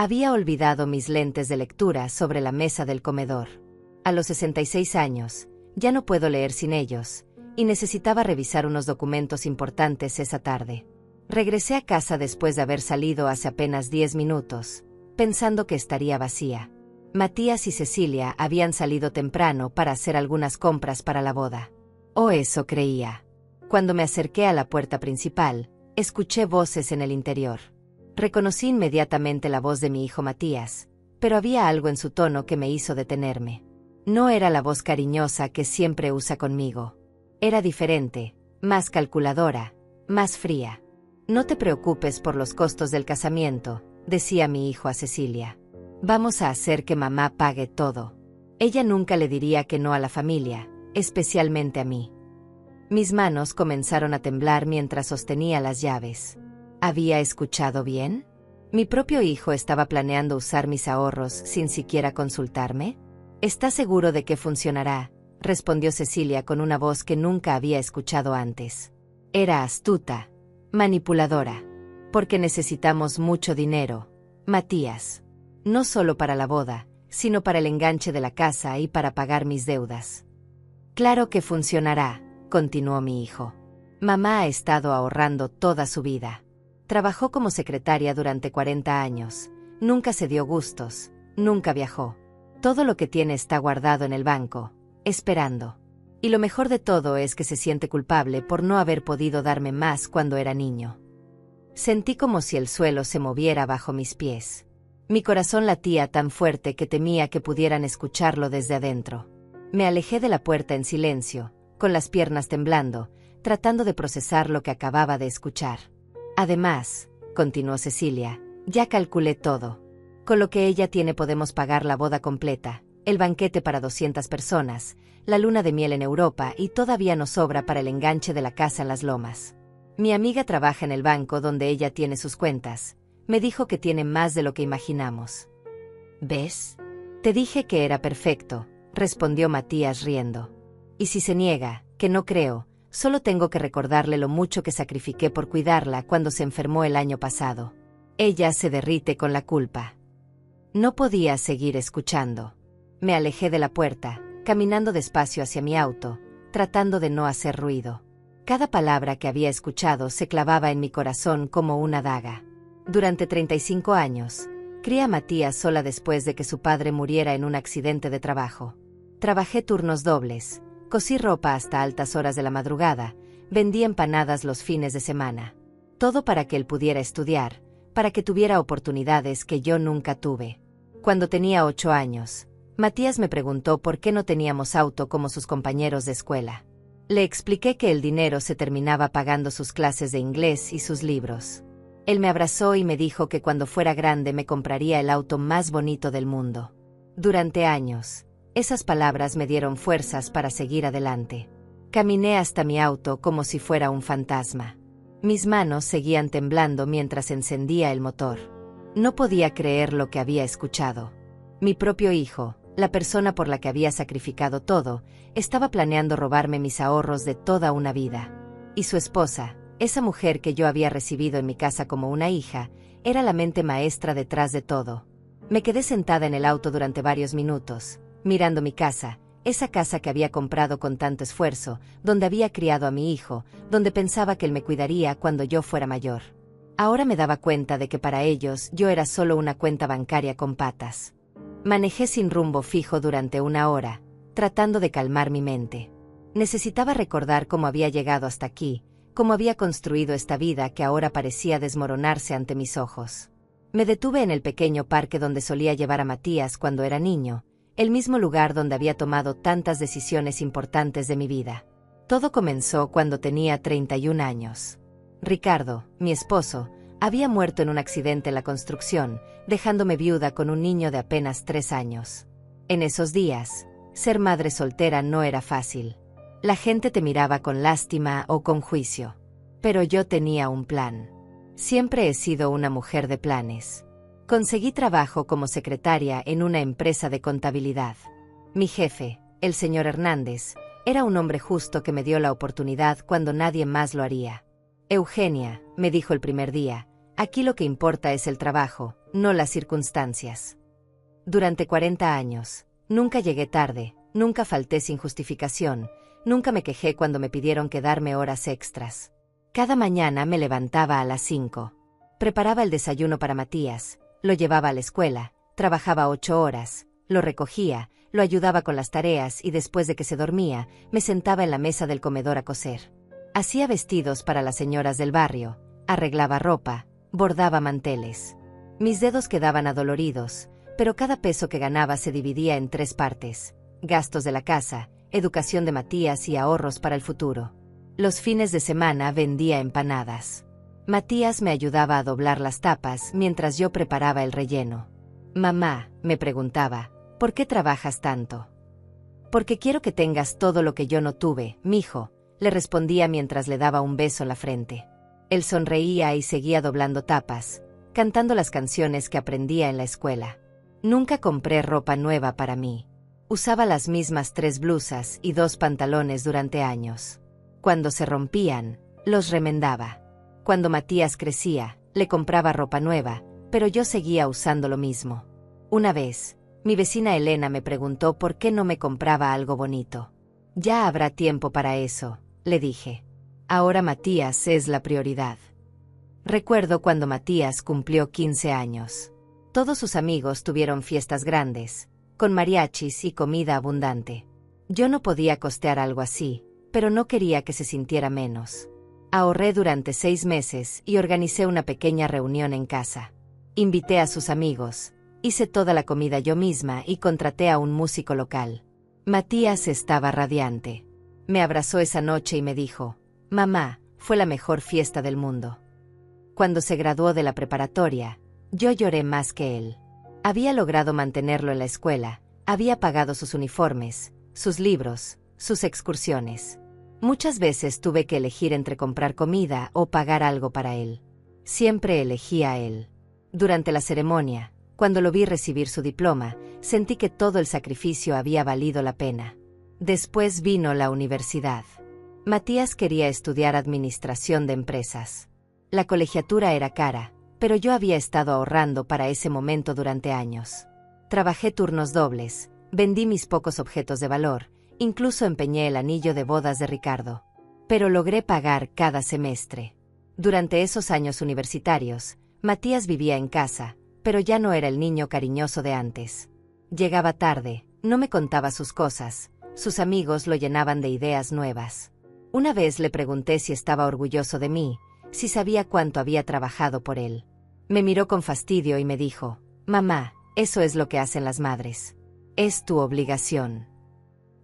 Había olvidado mis lentes de lectura sobre la mesa del comedor. A los 66 años, ya no puedo leer sin ellos, y necesitaba revisar unos documentos importantes esa tarde. Regresé a casa después de haber salido hace apenas 10 minutos, pensando que estaría vacía. Matías y Cecilia habían salido temprano para hacer algunas compras para la boda. O eso creía. Cuando me acerqué a la puerta principal, escuché voces en el interior. Reconocí inmediatamente la voz de mi hijo Matías, pero había algo en su tono que me hizo detenerme. No era la voz cariñosa que siempre usa conmigo. Era diferente, más calculadora, más fría. No te preocupes por los costos del casamiento, decía mi hijo a Cecilia. Vamos a hacer que mamá pague todo. Ella nunca le diría que no a la familia, especialmente a mí. Mis manos comenzaron a temblar mientras sostenía las llaves. ¿Había escuchado bien? ¿Mi propio hijo estaba planeando usar mis ahorros sin siquiera consultarme? ¿Estás seguro de que funcionará?, respondió Cecilia con una voz que nunca había escuchado antes. Era astuta, manipuladora. Porque necesitamos mucho dinero, Matías. No solo para la boda, sino para el enganche de la casa y para pagar mis deudas. Claro que funcionará, continuó mi hijo. Mamá ha estado ahorrando toda su vida. Trabajó como secretaria durante 40 años, nunca se dio gustos, nunca viajó. Todo lo que tiene está guardado en el banco, esperando. Y lo mejor de todo es que se siente culpable por no haber podido darme más cuando era niño. Sentí como si el suelo se moviera bajo mis pies. Mi corazón latía tan fuerte que temía que pudieran escucharlo desde adentro. Me alejé de la puerta en silencio, con las piernas temblando, tratando de procesar lo que acababa de escuchar. Además, continuó Cecilia, ya calculé todo. Con lo que ella tiene podemos pagar la boda completa, el banquete para 200 personas, la luna de miel en Europa y todavía nos sobra para el enganche de la casa en Las Lomas. Mi amiga trabaja en el banco donde ella tiene sus cuentas. Me dijo que tiene más de lo que imaginamos. ¿Ves? Te dije que era perfecto, respondió Matías riendo. Y si se niega, que no creo, solo tengo que recordarle lo mucho que sacrifiqué por cuidarla cuando se enfermó el año pasado. Ella se derrite con la culpa. No podía seguir escuchando. Me alejé de la puerta, caminando despacio hacia mi auto, tratando de no hacer ruido. Cada palabra que había escuchado se clavaba en mi corazón como una daga. Durante 35 años, crié a Matías sola después de que su padre muriera en un accidente de trabajo. Trabajé turnos dobles, cosí ropa hasta altas horas de la madrugada, vendí empanadas los fines de semana. Todo para que él pudiera estudiar, para que tuviera oportunidades que yo nunca tuve. Cuando tenía 8 años, Matías me preguntó por qué no teníamos auto como sus compañeros de escuela. Le expliqué que el dinero se terminaba pagando sus clases de inglés y sus libros. Él me abrazó y me dijo que cuando fuera grande me compraría el auto más bonito del mundo. Durante años, esas palabras me dieron fuerzas para seguir adelante. Caminé hasta mi auto como si fuera un fantasma. Mis manos seguían temblando mientras encendía el motor. No podía creer lo que había escuchado. Mi propio hijo, la persona por la que había sacrificado todo, estaba planeando robarme mis ahorros de toda una vida. Y su esposa, esa mujer que yo había recibido en mi casa como una hija, era la mente maestra detrás de todo. Me quedé sentada en el auto durante varios minutos, mirando mi casa, esa casa que había comprado con tanto esfuerzo, donde había criado a mi hijo, donde pensaba que él me cuidaría cuando yo fuera mayor. Ahora me daba cuenta de que para ellos yo era solo una cuenta bancaria con patas. Manejé sin rumbo fijo durante 1 hora, tratando de calmar mi mente. Necesitaba recordar cómo había llegado hasta aquí, cómo había construido esta vida que ahora parecía desmoronarse ante mis ojos. Me detuve en el pequeño parque donde solía llevar a Matías cuando era niño, el mismo lugar donde había tomado tantas decisiones importantes de mi vida. Todo comenzó cuando tenía 31 años. Ricardo, mi esposo, había muerto en un accidente en la construcción, dejándome viuda con un niño de apenas 3 años. En esos días, ser madre soltera no era fácil. La gente te miraba con lástima o con juicio. Pero yo tenía un plan. Siempre he sido una mujer de planes. Conseguí trabajo como secretaria en una empresa de contabilidad. Mi jefe, el señor Hernández, era un hombre justo que me dio la oportunidad cuando nadie más lo haría. Eugenia, me dijo el primer día, Aquí lo que importa es el trabajo, no las circunstancias. Durante 40 años, nunca llegué tarde, nunca falté sin justificación, nunca me quejé cuando me pidieron quedarme horas extras. Cada mañana me levantaba a las 5. Preparaba el desayuno para Matías, lo llevaba a la escuela, trabajaba 8 horas, lo recogía, lo ayudaba con las tareas y después de que se dormía, me sentaba en la mesa del comedor a coser. Hacía vestidos para las señoras del barrio, arreglaba ropa, bordaba manteles. Mis dedos quedaban adoloridos, pero cada peso que ganaba se dividía en 3 partes: gastos de la casa, educación de Matías y ahorros para el futuro. Los fines de semana vendía empanadas. Matías me ayudaba a doblar las tapas mientras yo preparaba el relleno. Mamá, me preguntaba, ¿por qué trabajas tanto? Porque quiero que tengas todo lo que yo no tuve, mijo, le respondía mientras le daba un beso en la frente. Él sonreía y seguía doblando tapas, cantando las canciones que aprendía en la escuela. Nunca compré ropa nueva para mí. Usaba las mismas 3 blusas y 2 pantalones durante años. Cuando se rompían, los remendaba. Cuando Matías crecía, le compraba ropa nueva, pero yo seguía usando lo mismo. Una vez, mi vecina Elena me preguntó por qué no me compraba algo bonito. Ya habrá tiempo para eso, le dije. Ahora Matías es la prioridad. Recuerdo cuando Matías cumplió 15 años. Todos sus amigos tuvieron fiestas grandes, con mariachis y comida abundante. Yo no podía costear algo así, pero no quería que se sintiera menos. Ahorré durante 6 meses y organicé una pequeña reunión en casa. Invité a sus amigos, hice toda la comida yo misma y contraté a un músico local. Matías estaba radiante. Me abrazó esa noche y me dijo: «Mamá, fue la mejor fiesta del mundo». Cuando se graduó de la preparatoria, yo lloré más que él. Había logrado mantenerlo en la escuela, había pagado sus uniformes, sus libros, sus excursiones. Muchas veces tuve que elegir entre comprar comida o pagar algo para él. Siempre elegí a él. Durante la ceremonia, cuando lo vi recibir su diploma, sentí que todo el sacrificio había valido la pena. Después vino la universidad. Matías quería estudiar administración de empresas. La colegiatura era cara, pero yo había estado ahorrando para ese momento durante años. Trabajé turnos dobles, vendí mis pocos objetos de valor, incluso empeñé el anillo de bodas de Ricardo. Pero logré pagar cada semestre. Durante esos años universitarios, Matías vivía en casa, pero ya no era el niño cariñoso de antes. Llegaba tarde, no me contaba sus cosas, sus amigos lo llenaban de ideas nuevas. Una vez le pregunté si estaba orgulloso de mí, si sabía cuánto había trabajado por él. Me miró con fastidio y me dijo: «Mamá, eso es lo que hacen las madres. Es tu obligación».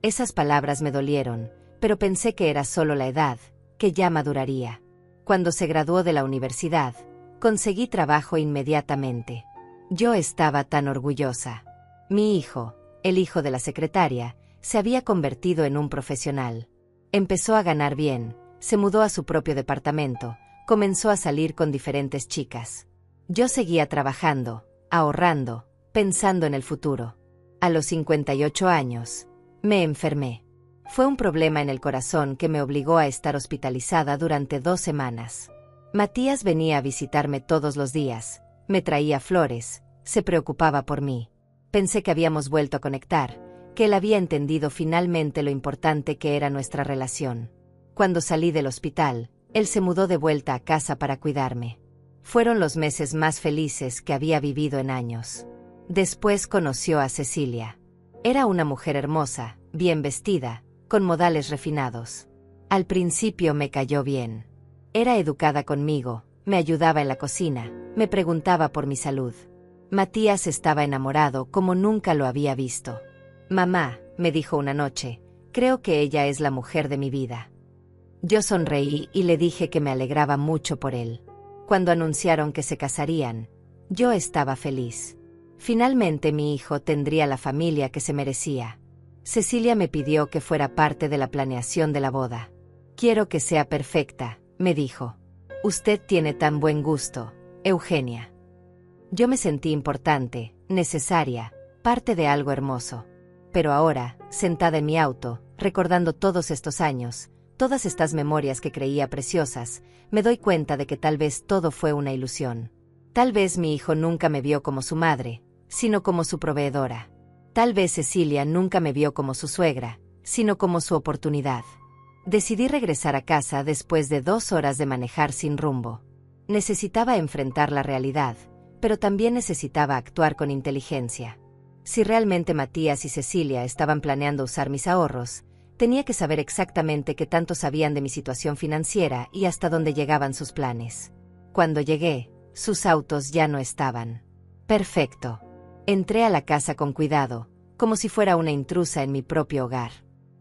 Esas palabras me dolieron, pero pensé que era solo la edad, que ya maduraría. Cuando se graduó de la universidad, conseguí trabajo inmediatamente. Yo estaba tan orgullosa. Mi hijo, el hijo de la secretaria, se había convertido en un profesional. Empezó a ganar bien, se mudó a su propio departamento, comenzó a salir con diferentes chicas. Yo seguía trabajando, ahorrando, pensando en el futuro. A los 58 años, me enfermé. Fue un problema en el corazón que me obligó a estar hospitalizada durante 2 semanas. Matías venía a visitarme todos los días, me traía flores, se preocupaba por mí. Pensé que habíamos vuelto a conectar, que él había entendido finalmente lo importante que era nuestra relación. Cuando salí del hospital, él se mudó de vuelta a casa para cuidarme. Fueron los meses más felices que había vivido en años. Después conoció a Cecilia. Era una mujer hermosa, bien vestida, con modales refinados. Al principio me cayó bien. Era educada conmigo, me ayudaba en la cocina, me preguntaba por mi salud. Matías estaba enamorado como nunca lo había visto. «Mamá», me dijo una noche, «creo que ella es la mujer de mi vida». Yo sonreí y le dije que me alegraba mucho por él. Cuando anunciaron que se casarían, yo estaba feliz. Finalmente mi hijo tendría la familia que se merecía. Cecilia me pidió que fuera parte de la planeación de la boda. «Quiero que sea perfecta», me dijo. «Usted tiene tan buen gusto, Eugenia». Yo me sentí importante, necesaria, parte de algo hermoso. Pero ahora, sentada en mi auto, recordando todos estos años, todas estas memorias que creía preciosas, me doy cuenta de que tal vez todo fue una ilusión. Tal vez mi hijo nunca me vio como su madre, sino como su proveedora. Tal vez Cecilia nunca me vio como su suegra, sino como su oportunidad. Decidí regresar a casa después de 2 horas de manejar sin rumbo. Necesitaba enfrentar la realidad, pero también necesitaba actuar con inteligencia. Si realmente Matías y Cecilia estaban planeando usar mis ahorros, tenía que saber exactamente qué tanto sabían de mi situación financiera y hasta dónde llegaban sus planes. Cuando llegué, sus autos ya no estaban. Perfecto. Entré a la casa con cuidado, como si fuera una intrusa en mi propio hogar.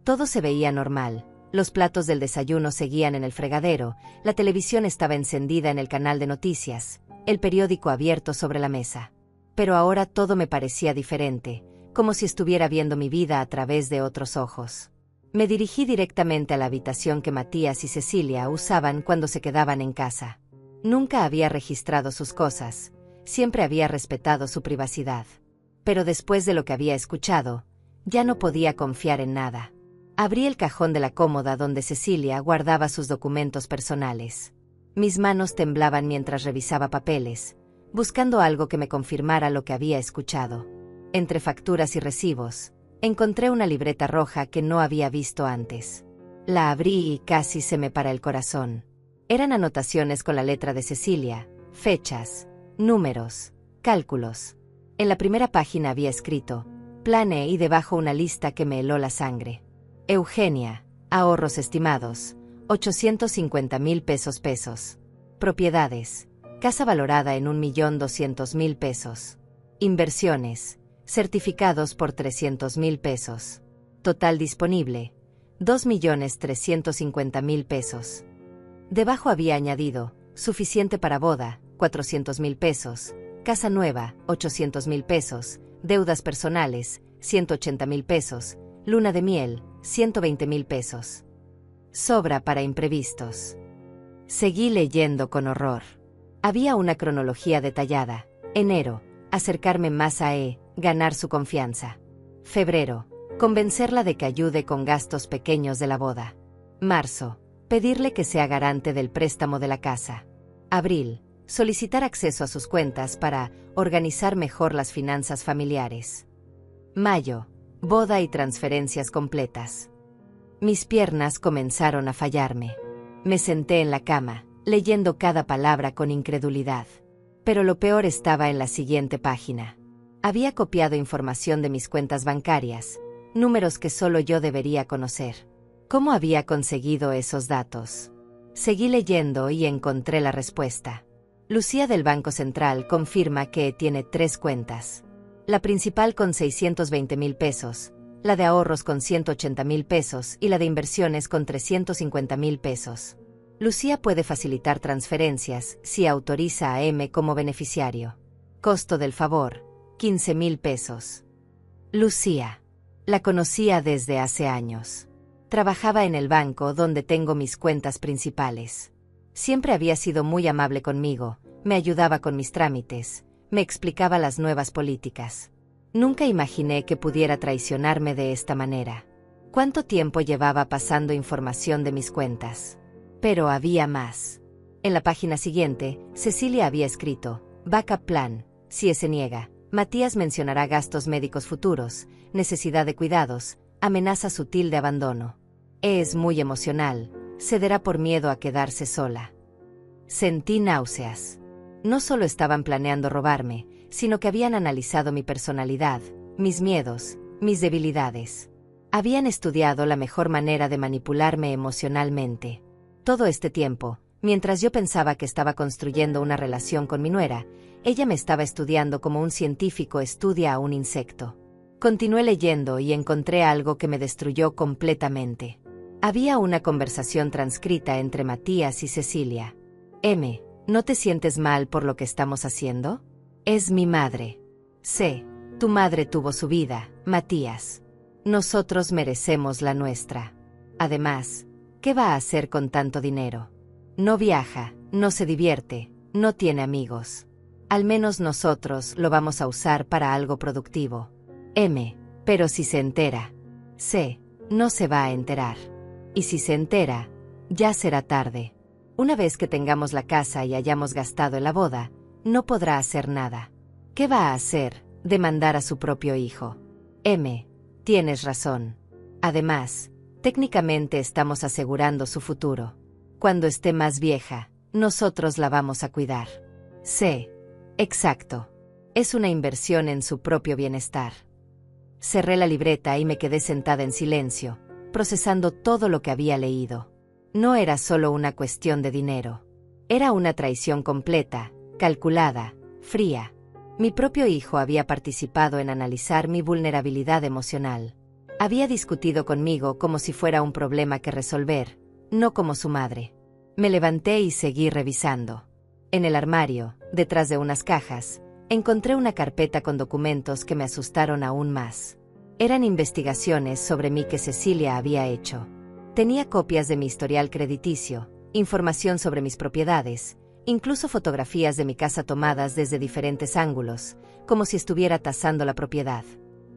Todo se veía normal, los platos del desayuno seguían en el fregadero, la televisión estaba encendida en el canal de noticias, el periódico abierto sobre la mesa. Pero ahora todo me parecía diferente, como si estuviera viendo mi vida a través de otros ojos. Me dirigí directamente a la habitación que Matías y Cecilia usaban cuando se quedaban en casa. Nunca había registrado sus cosas, siempre había respetado su privacidad. Pero después de lo que había escuchado, ya no podía confiar en nada. Abrí el cajón de la cómoda donde Cecilia guardaba sus documentos personales. Mis manos temblaban mientras revisaba papeles, buscando algo que me confirmara lo que había escuchado. Entre facturas y recibos, encontré una libreta roja que no había visto antes. La abrí y casi se me para el corazón. Eran anotaciones con la letra de Cecilia, fechas, números, cálculos. En la primera página había escrito, Plan E, y debajo una lista que me heló la sangre. Eugenia, ahorros estimados, 850,000 pesos. Propiedades, casa valorada en 1,200,000 pesos. Inversiones, certificados por 300,000 pesos. Total disponible, 2,350,000 pesos. Debajo había añadido, suficiente para boda, 400,000 pesos, casa nueva, 800,000 pesos, deudas personales, 180,000 pesos, luna de miel, 120,000 pesos. Sobra para imprevistos. Seguí leyendo con horror. Había una cronología detallada. Enero, acercarme más a ganar su confianza. Febrero, convencerla de que ayude con gastos pequeños de la boda. Marzo, pedirle que sea garante del préstamo de la casa. Abril, solicitar acceso a sus cuentas para organizar mejor las finanzas familiares. Mayo, boda y transferencias completas. Mis piernas comenzaron a fallarme. Me senté en la cama, leyendo cada palabra con incredulidad. Pero lo peor estaba en la siguiente página. Había copiado información de mis cuentas bancarias, números que solo yo debería conocer. ¿Cómo había conseguido esos datos? Seguí leyendo y encontré la respuesta. Lucía del Banco Central confirma que tiene 3 cuentas. La principal con 620,000 pesos, la de ahorros con 180,000 pesos y la de inversiones con 350,000 pesos. Lucía puede facilitar transferencias si autoriza a M como beneficiario. Costo del favor, 15,000 pesos. Lucía. La conocía desde hace años. Trabajaba en el banco donde tengo mis cuentas principales. Siempre había sido muy amable conmigo, me ayudaba con mis trámites, me explicaba las nuevas políticas. Nunca imaginé que pudiera traicionarme de esta manera. ¿Cuánto tiempo llevaba pasando información de mis cuentas? Pero había más. En la página siguiente, Cecilia había escrito, Backup plan, si se niega, Matías mencionará gastos médicos futuros, necesidad de cuidados, amenaza sutil de abandono. Es muy emocional, cederá por miedo a quedarse sola. Sentí náuseas. No solo estaban planeando robarme, sino que habían analizado mi personalidad, mis miedos, mis debilidades. Habían estudiado la mejor manera de manipularme emocionalmente. Todo este tiempo, mientras yo pensaba que estaba construyendo una relación con mi nuera, ella me estaba estudiando como un científico estudia a un insecto. Continué leyendo y encontré algo que me destruyó completamente. Había una conversación transcrita entre Matías y Cecilia. M, ¿no te sientes mal por lo que estamos haciendo? Es mi madre. C, tu madre tuvo su vida, Matías. Nosotros merecemos la nuestra. Además, ¿qué va a hacer con tanto dinero? No viaja, no se divierte, no tiene amigos. Al menos nosotros lo vamos a usar para algo productivo. M, pero si se entera. C, no se va a enterar. Y si se entera, ya será tarde. Una vez que tengamos la casa y hayamos gastado en la boda, no podrá hacer nada. ¿Qué va a hacer? Demandar a su propio hijo. Tienes razón. Además, técnicamente estamos asegurando su futuro. Cuando esté más vieja, nosotros la vamos a cuidar. Exacto. Es una inversión en su propio bienestar. Cerré la libreta y me quedé sentada en silencio, procesando todo lo que había leído. No era solo una cuestión de dinero. Era una traición completa, calculada, fría. Mi propio hijo había participado en analizar mi vulnerabilidad emocional. Había discutido conmigo como si fuera un problema que resolver, no como su madre. Me levanté y seguí revisando. En el armario, detrás de unas cajas, encontré una carpeta con documentos que me asustaron aún más. Eran investigaciones sobre mí que Cecilia había hecho. Tenía copias de mi historial crediticio, información sobre mis propiedades, incluso fotografías de mi casa tomadas desde diferentes ángulos, como si estuviera tasando la propiedad.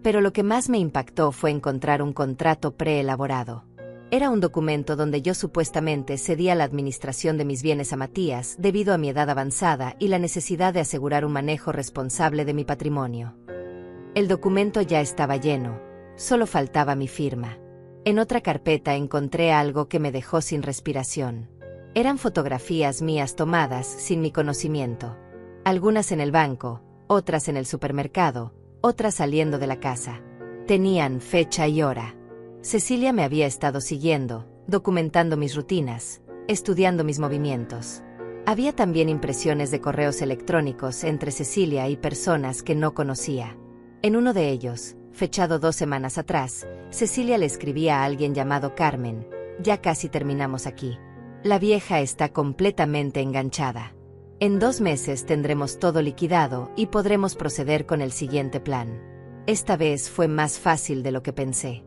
Pero lo que más me impactó fue encontrar un contrato preelaborado. Era un documento donde yo supuestamente cedía la administración de mis bienes a Matías debido a mi edad avanzada y la necesidad de asegurar un manejo responsable de mi patrimonio. El documento ya estaba lleno, solo faltaba mi firma. En otra carpeta encontré algo que me dejó sin respiración. Eran fotografías mías tomadas sin mi conocimiento. Algunas en el banco, otras en el supermercado, otras saliendo de la casa. Tenían fecha y hora. Cecilia me había estado siguiendo, documentando mis rutinas, estudiando mis movimientos. Había también impresiones de correos electrónicos entre Cecilia y personas que no conocía. En uno de ellos, fechado 2 semanas atrás, Cecilia le escribía a alguien llamado Carmen: ya casi terminamos aquí. La vieja está completamente enganchada. En 2 meses tendremos todo liquidado y podremos proceder con el siguiente plan. Esta vez fue más fácil de lo que pensé.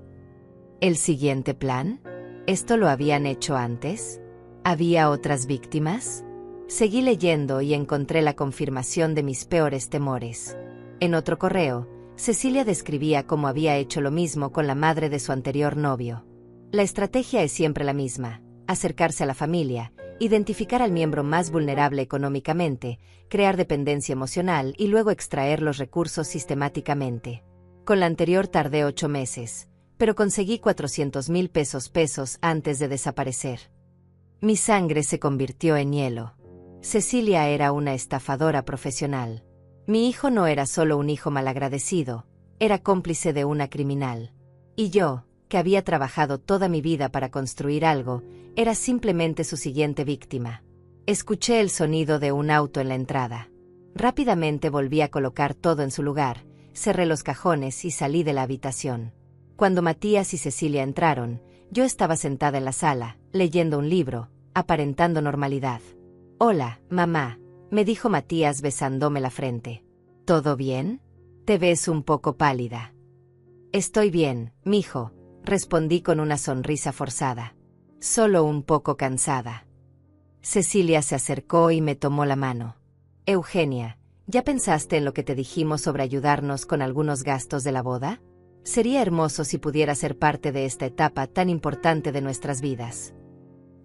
¿El siguiente plan? ¿Esto lo habían hecho antes? ¿Había otras víctimas? Seguí leyendo y encontré la confirmación de mis peores temores. En otro correo, Cecilia describía cómo había hecho lo mismo con la madre de su anterior novio. La estrategia es siempre la misma: acercarse a la familia, identificar al miembro más vulnerable económicamente, crear dependencia emocional y luego extraer los recursos sistemáticamente. Con la anterior tardé 8 meses. Pero conseguí 400,000 pesos antes de desaparecer. Mi sangre se convirtió en hielo. Cecilia era una estafadora profesional. Mi hijo no era solo un hijo malagradecido, era cómplice de una criminal. Y yo, que había trabajado toda mi vida para construir algo, era simplemente su siguiente víctima. Escuché el sonido de un auto en la entrada. Rápidamente volví a colocar todo en su lugar, cerré los cajones y salí de la habitación. Cuando Matías y Cecilia entraron, yo estaba sentada en la sala, leyendo un libro, aparentando normalidad. «Hola, mamá», me dijo Matías besándome la frente. «¿Todo bien? Te ves un poco pálida». «Estoy bien, mijo», respondí con una sonrisa forzada. «Solo un poco cansada». Cecilia se acercó y me tomó la mano. «Eugenia, ¿ya pensaste en lo que te dijimos sobre ayudarnos con algunos gastos de la boda? Sería hermoso si pudiera ser parte de esta etapa tan importante de nuestras vidas».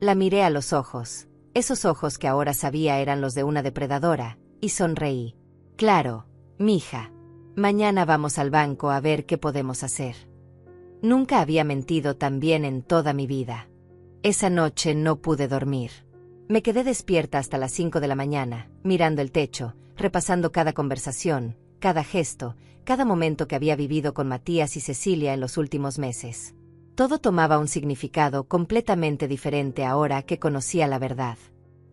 La miré a los ojos, esos ojos que ahora sabía eran los de una depredadora, y sonreí. «Claro, mija. Mañana vamos al banco a ver qué podemos hacer». Nunca había mentido tan bien en toda mi vida. Esa noche no pude dormir. Me quedé despierta hasta las 5 de la mañana, mirando el techo, repasando cada conversación, cada gesto, cada momento que había vivido con Matías y Cecilia en los últimos meses. Todo tomaba un significado completamente diferente ahora que conocía la verdad.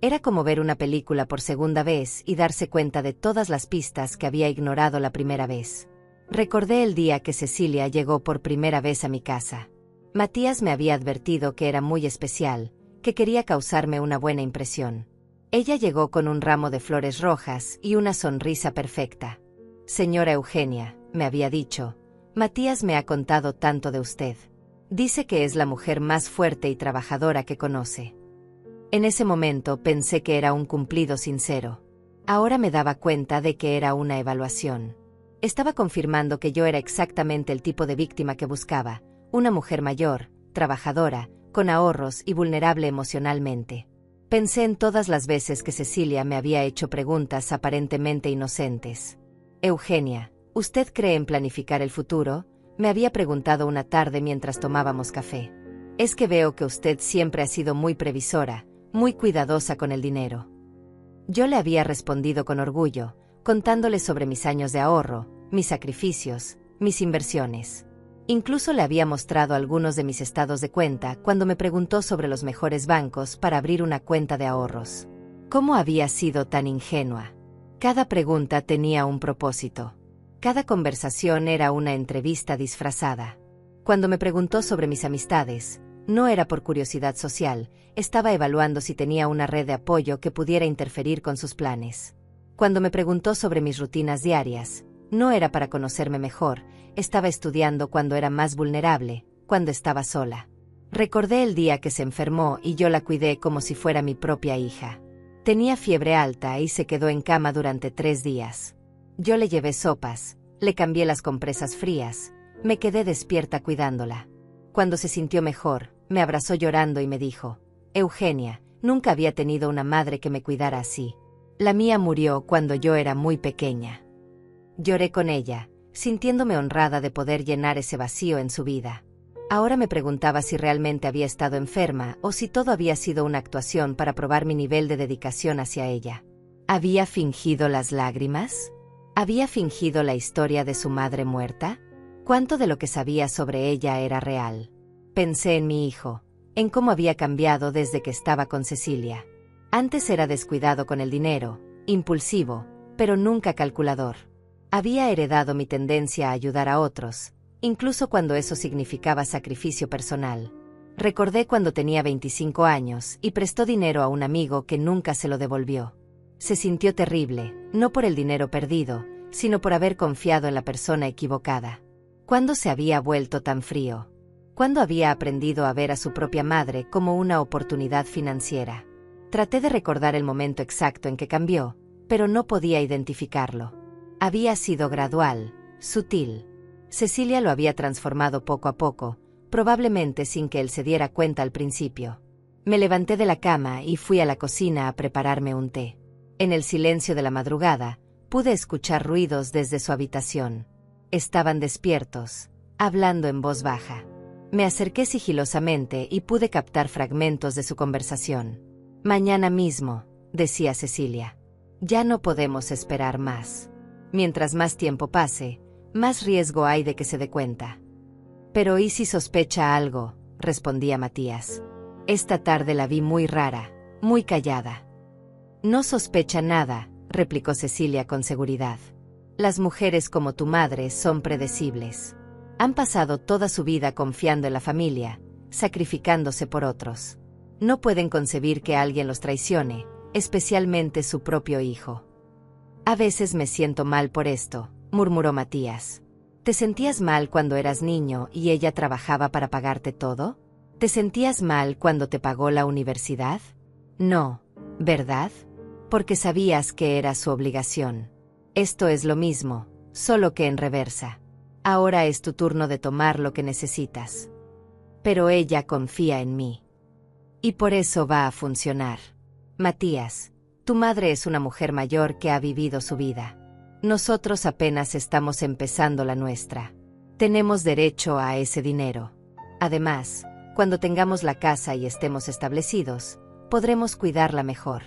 Era como ver una película por segunda vez y darse cuenta de todas las pistas que había ignorado la primera vez. Recordé el día que Cecilia llegó por primera vez a mi casa. Matías me había advertido que era muy especial, que quería causarme una buena impresión. Ella llegó con un ramo de flores rojas y una sonrisa perfecta. «Señora Eugenia», me había dicho, «Matías me ha contado tanto de usted. Dice que es la mujer más fuerte y trabajadora que conoce». En ese momento pensé que era un cumplido sincero. Ahora me daba cuenta de que era una evaluación. Estaba confirmando que yo era exactamente el tipo de víctima que buscaba, una mujer mayor, trabajadora, con ahorros y vulnerable emocionalmente. Pensé en todas las veces que Cecilia me había hecho preguntas aparentemente inocentes. Eugenia, ¿usted cree en planificar el futuro?, me había preguntado una tarde mientras tomábamos café. Es que veo que usted siempre ha sido muy previsora, muy cuidadosa con el dinero. Yo le había respondido con orgullo, contándole sobre mis años de ahorro, mis sacrificios, mis inversiones. Incluso le había mostrado algunos de mis estados de cuenta cuando me preguntó sobre los mejores bancos para abrir una cuenta de ahorros. ¿Cómo había sido tan ingenua? Cada pregunta tenía un propósito. Cada conversación era una entrevista disfrazada. Cuando me preguntó sobre mis amistades, no era por curiosidad social, estaba evaluando si tenía una red de apoyo que pudiera interferir con sus planes. Cuando me preguntó sobre mis rutinas diarias, no era para conocerme mejor, estaba estudiando cuando era más vulnerable, cuando estaba sola. Recordé el día que se enfermó y yo la cuidé como si fuera mi propia hija. Tenía fiebre alta y se quedó en cama durante 3 días. Yo le llevé sopas, le cambié las compresas frías, me quedé despierta cuidándola. Cuando se sintió mejor, me abrazó llorando y me dijo: Eugenia, nunca había tenido una madre que me cuidara así. La mía murió cuando yo era muy pequeña. Lloré con ella, sintiéndome honrada de poder llenar ese vacío en su vida. Ahora me preguntaba si realmente había estado enferma o si todo había sido una actuación para probar mi nivel de dedicación hacia ella. ¿Había fingido las lágrimas? ¿Había fingido la historia de su madre muerta? ¿Cuánto de lo que sabía sobre ella era real? Pensé en mi hijo, en cómo había cambiado desde que estaba con Cecilia. Antes era descuidado con el dinero, impulsivo, pero nunca calculador. Había heredado mi tendencia a ayudar a otros, incluso cuando eso significaba sacrificio personal. Recordé cuando tenía 25 años y prestó dinero a un amigo que nunca se lo devolvió. Se sintió terrible, no por el dinero perdido, sino por haber confiado en la persona equivocada. ¿Cuándo se había vuelto tan frío? ¿Cuándo había aprendido a ver a su propia madre como una oportunidad financiera? Traté de recordar el momento exacto en que cambió, pero no podía identificarlo. Había sido gradual, sutil. Cecilia lo había transformado poco a poco, probablemente sin que él se diera cuenta al principio. Me levanté de la cama y fui a la cocina a prepararme un té. En el silencio de la madrugada, pude escuchar ruidos desde su habitación. Estaban despiertos, hablando en voz baja. Me acerqué sigilosamente y pude captar fragmentos de su conversación. Mañana mismo, decía Cecilia. Ya no podemos esperar más. Mientras más tiempo pase, más riesgo hay de que se dé cuenta. Pero ¿y si sospecha algo?, respondía Matías. Esta tarde la vi muy rara, muy callada. No sospecha nada, replicó Cecilia con seguridad. Las mujeres como tu madre son predecibles. Han pasado toda su vida confiando en la familia, sacrificándose por otros. No pueden concebir que alguien los traicione, especialmente su propio hijo. A veces me siento mal por esto, murmuró Matías. ¿Te sentías mal cuando eras niño y ella trabajaba para pagarte todo? ¿Te sentías mal cuando te pagó la universidad? No, ¿verdad? Porque sabías que era su obligación. Esto es lo mismo, solo que en reversa. Ahora es tu turno de tomar lo que necesitas. Pero ella confía en mí. Y por eso va a funcionar. Matías, tu madre es una mujer mayor que ha vivido su vida. Nosotros apenas estamos empezando la nuestra. Tenemos derecho a ese dinero. Además, cuando tengamos la casa y estemos establecidos, podremos cuidarla mejor.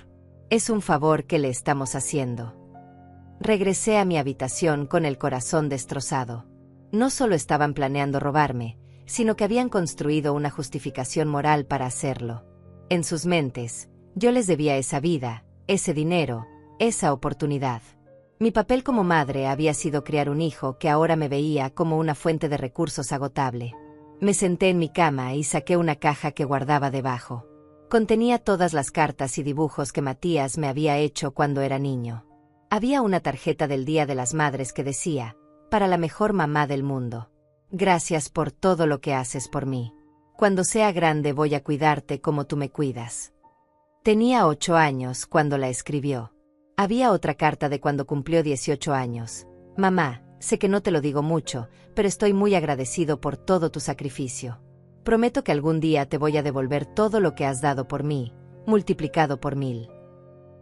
Es un favor que le estamos haciendo. Regresé a mi habitación con el corazón destrozado. No solo estaban planeando robarme, sino que habían construido una justificación moral para hacerlo. En sus mentes, yo les debía esa vida, ese dinero, esa oportunidad. Mi papel como madre había sido criar un hijo que ahora me veía como una fuente de recursos agotable. Me senté en mi cama y saqué una caja que guardaba debajo. Contenía todas las cartas y dibujos que Matías me había hecho cuando era niño. Había una tarjeta del Día de las Madres que decía: para la mejor mamá del mundo. Gracias por todo lo que haces por mí. Cuando sea grande voy a cuidarte como tú me cuidas. Tenía 8 años cuando la escribió. Había otra carta de cuando cumplió 18 años. Mamá, sé que no te lo digo mucho, pero estoy muy agradecido por todo tu sacrificio. Prometo que algún día te voy a devolver todo lo que has dado por mí, multiplicado por 1000.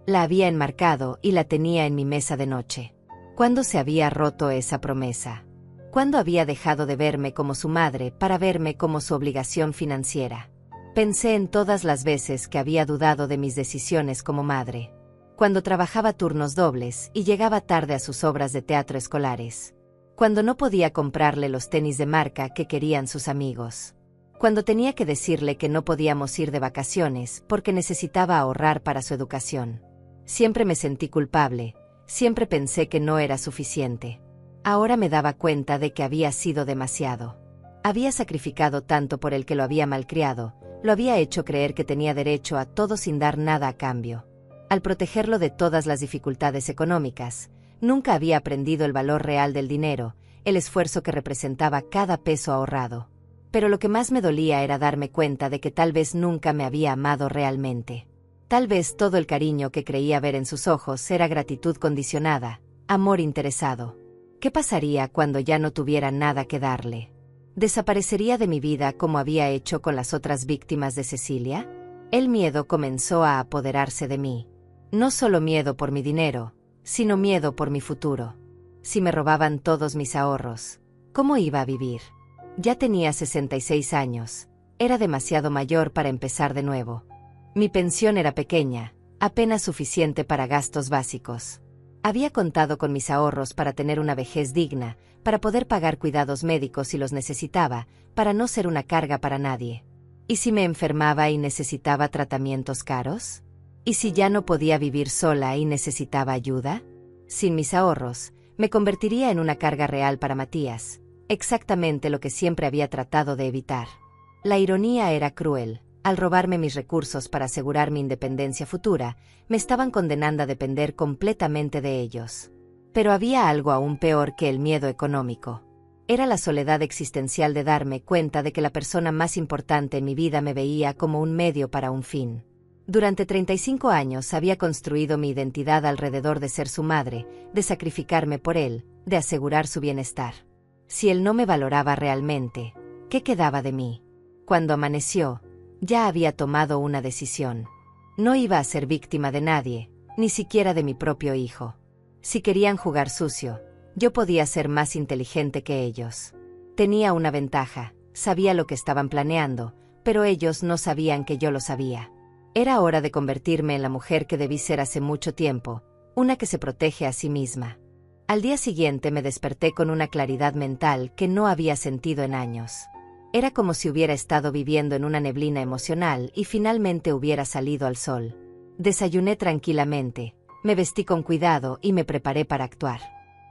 La había enmarcado y la tenía en mi mesa de noche. ¿Cuándo se había roto esa promesa? ¿Cuándo había dejado de verme como su madre para verme como su obligación financiera? Pensé en todas las veces que había dudado de mis decisiones como madre. Cuando trabajaba turnos dobles y llegaba tarde a sus obras de teatro escolares. Cuando no podía comprarle los tenis de marca que querían sus amigos. Cuando tenía que decirle que no podíamos ir de vacaciones porque necesitaba ahorrar para su educación. Siempre me sentí culpable, siempre pensé que no era suficiente. Ahora me daba cuenta de que había sido demasiado. Había sacrificado tanto por el que lo había malcriado, lo había hecho creer que tenía derecho a todo sin dar nada a cambio. Al protegerlo de todas las dificultades económicas, nunca había aprendido el valor real del dinero, el esfuerzo que representaba cada peso ahorrado. Pero lo que más me dolía era darme cuenta de que tal vez nunca me había amado realmente. Tal vez todo el cariño que creía ver en sus ojos era gratitud condicionada, amor interesado. ¿Qué pasaría cuando ya no tuviera nada que darle? ¿Desaparecería de mi vida como había hecho con las otras víctimas de Cecilia? El miedo comenzó a apoderarse de mí. No solo miedo por mi dinero, sino miedo por mi futuro. Si me robaban todos mis ahorros, ¿cómo iba a vivir? Ya tenía 66 años, era demasiado mayor para empezar de nuevo. Mi pensión era pequeña, apenas suficiente para gastos básicos. Había contado con mis ahorros para tener una vejez digna, para poder pagar cuidados médicos si los necesitaba, para no ser una carga para nadie. ¿Y si me enfermaba y necesitaba tratamientos caros? ¿Y si ya no podía vivir sola y necesitaba ayuda? Sin mis ahorros, me convertiría en una carga real para Matías, exactamente lo que siempre había tratado de evitar. La ironía era cruel. Al robarme mis recursos para asegurar mi independencia futura, me estaban condenando a depender completamente de ellos. Pero había algo aún peor que el miedo económico. Era la soledad existencial de darme cuenta de que la persona más importante en mi vida me veía como un medio para un fin. Durante 35 años había construido mi identidad alrededor de ser su madre, de sacrificarme por él, de asegurar su bienestar. Si él no me valoraba realmente, ¿qué quedaba de mí? Cuando amaneció, ya había tomado una decisión. No iba a ser víctima de nadie, ni siquiera de mi propio hijo. Si querían jugar sucio, yo podía ser más inteligente que ellos. Tenía una ventaja, sabía lo que estaban planeando, pero ellos no sabían que yo lo sabía. Era hora de convertirme en la mujer que debí ser hace mucho tiempo, una que se protege a sí misma. Al día siguiente me desperté con una claridad mental que no había sentido en años. Era como si hubiera estado viviendo en una neblina emocional y finalmente hubiera salido al sol. Desayuné tranquilamente, me vestí con cuidado y me preparé para actuar.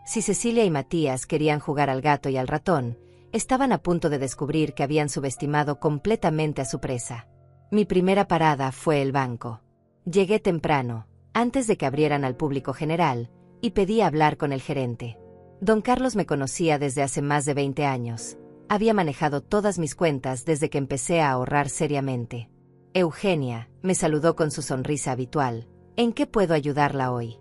Si Cecilia y Matías querían jugar al gato y al ratón, estaban a punto de descubrir que habían subestimado completamente a su presa. Mi primera parada fue el banco. Llegué temprano, antes de que abrieran al público general, y pedí hablar con el gerente. Don Carlos me conocía desde hace más de 20 años. Había manejado todas mis cuentas desde que empecé a ahorrar seriamente. Eugenia, me saludó con su sonrisa habitual. ¿En qué puedo ayudarla hoy?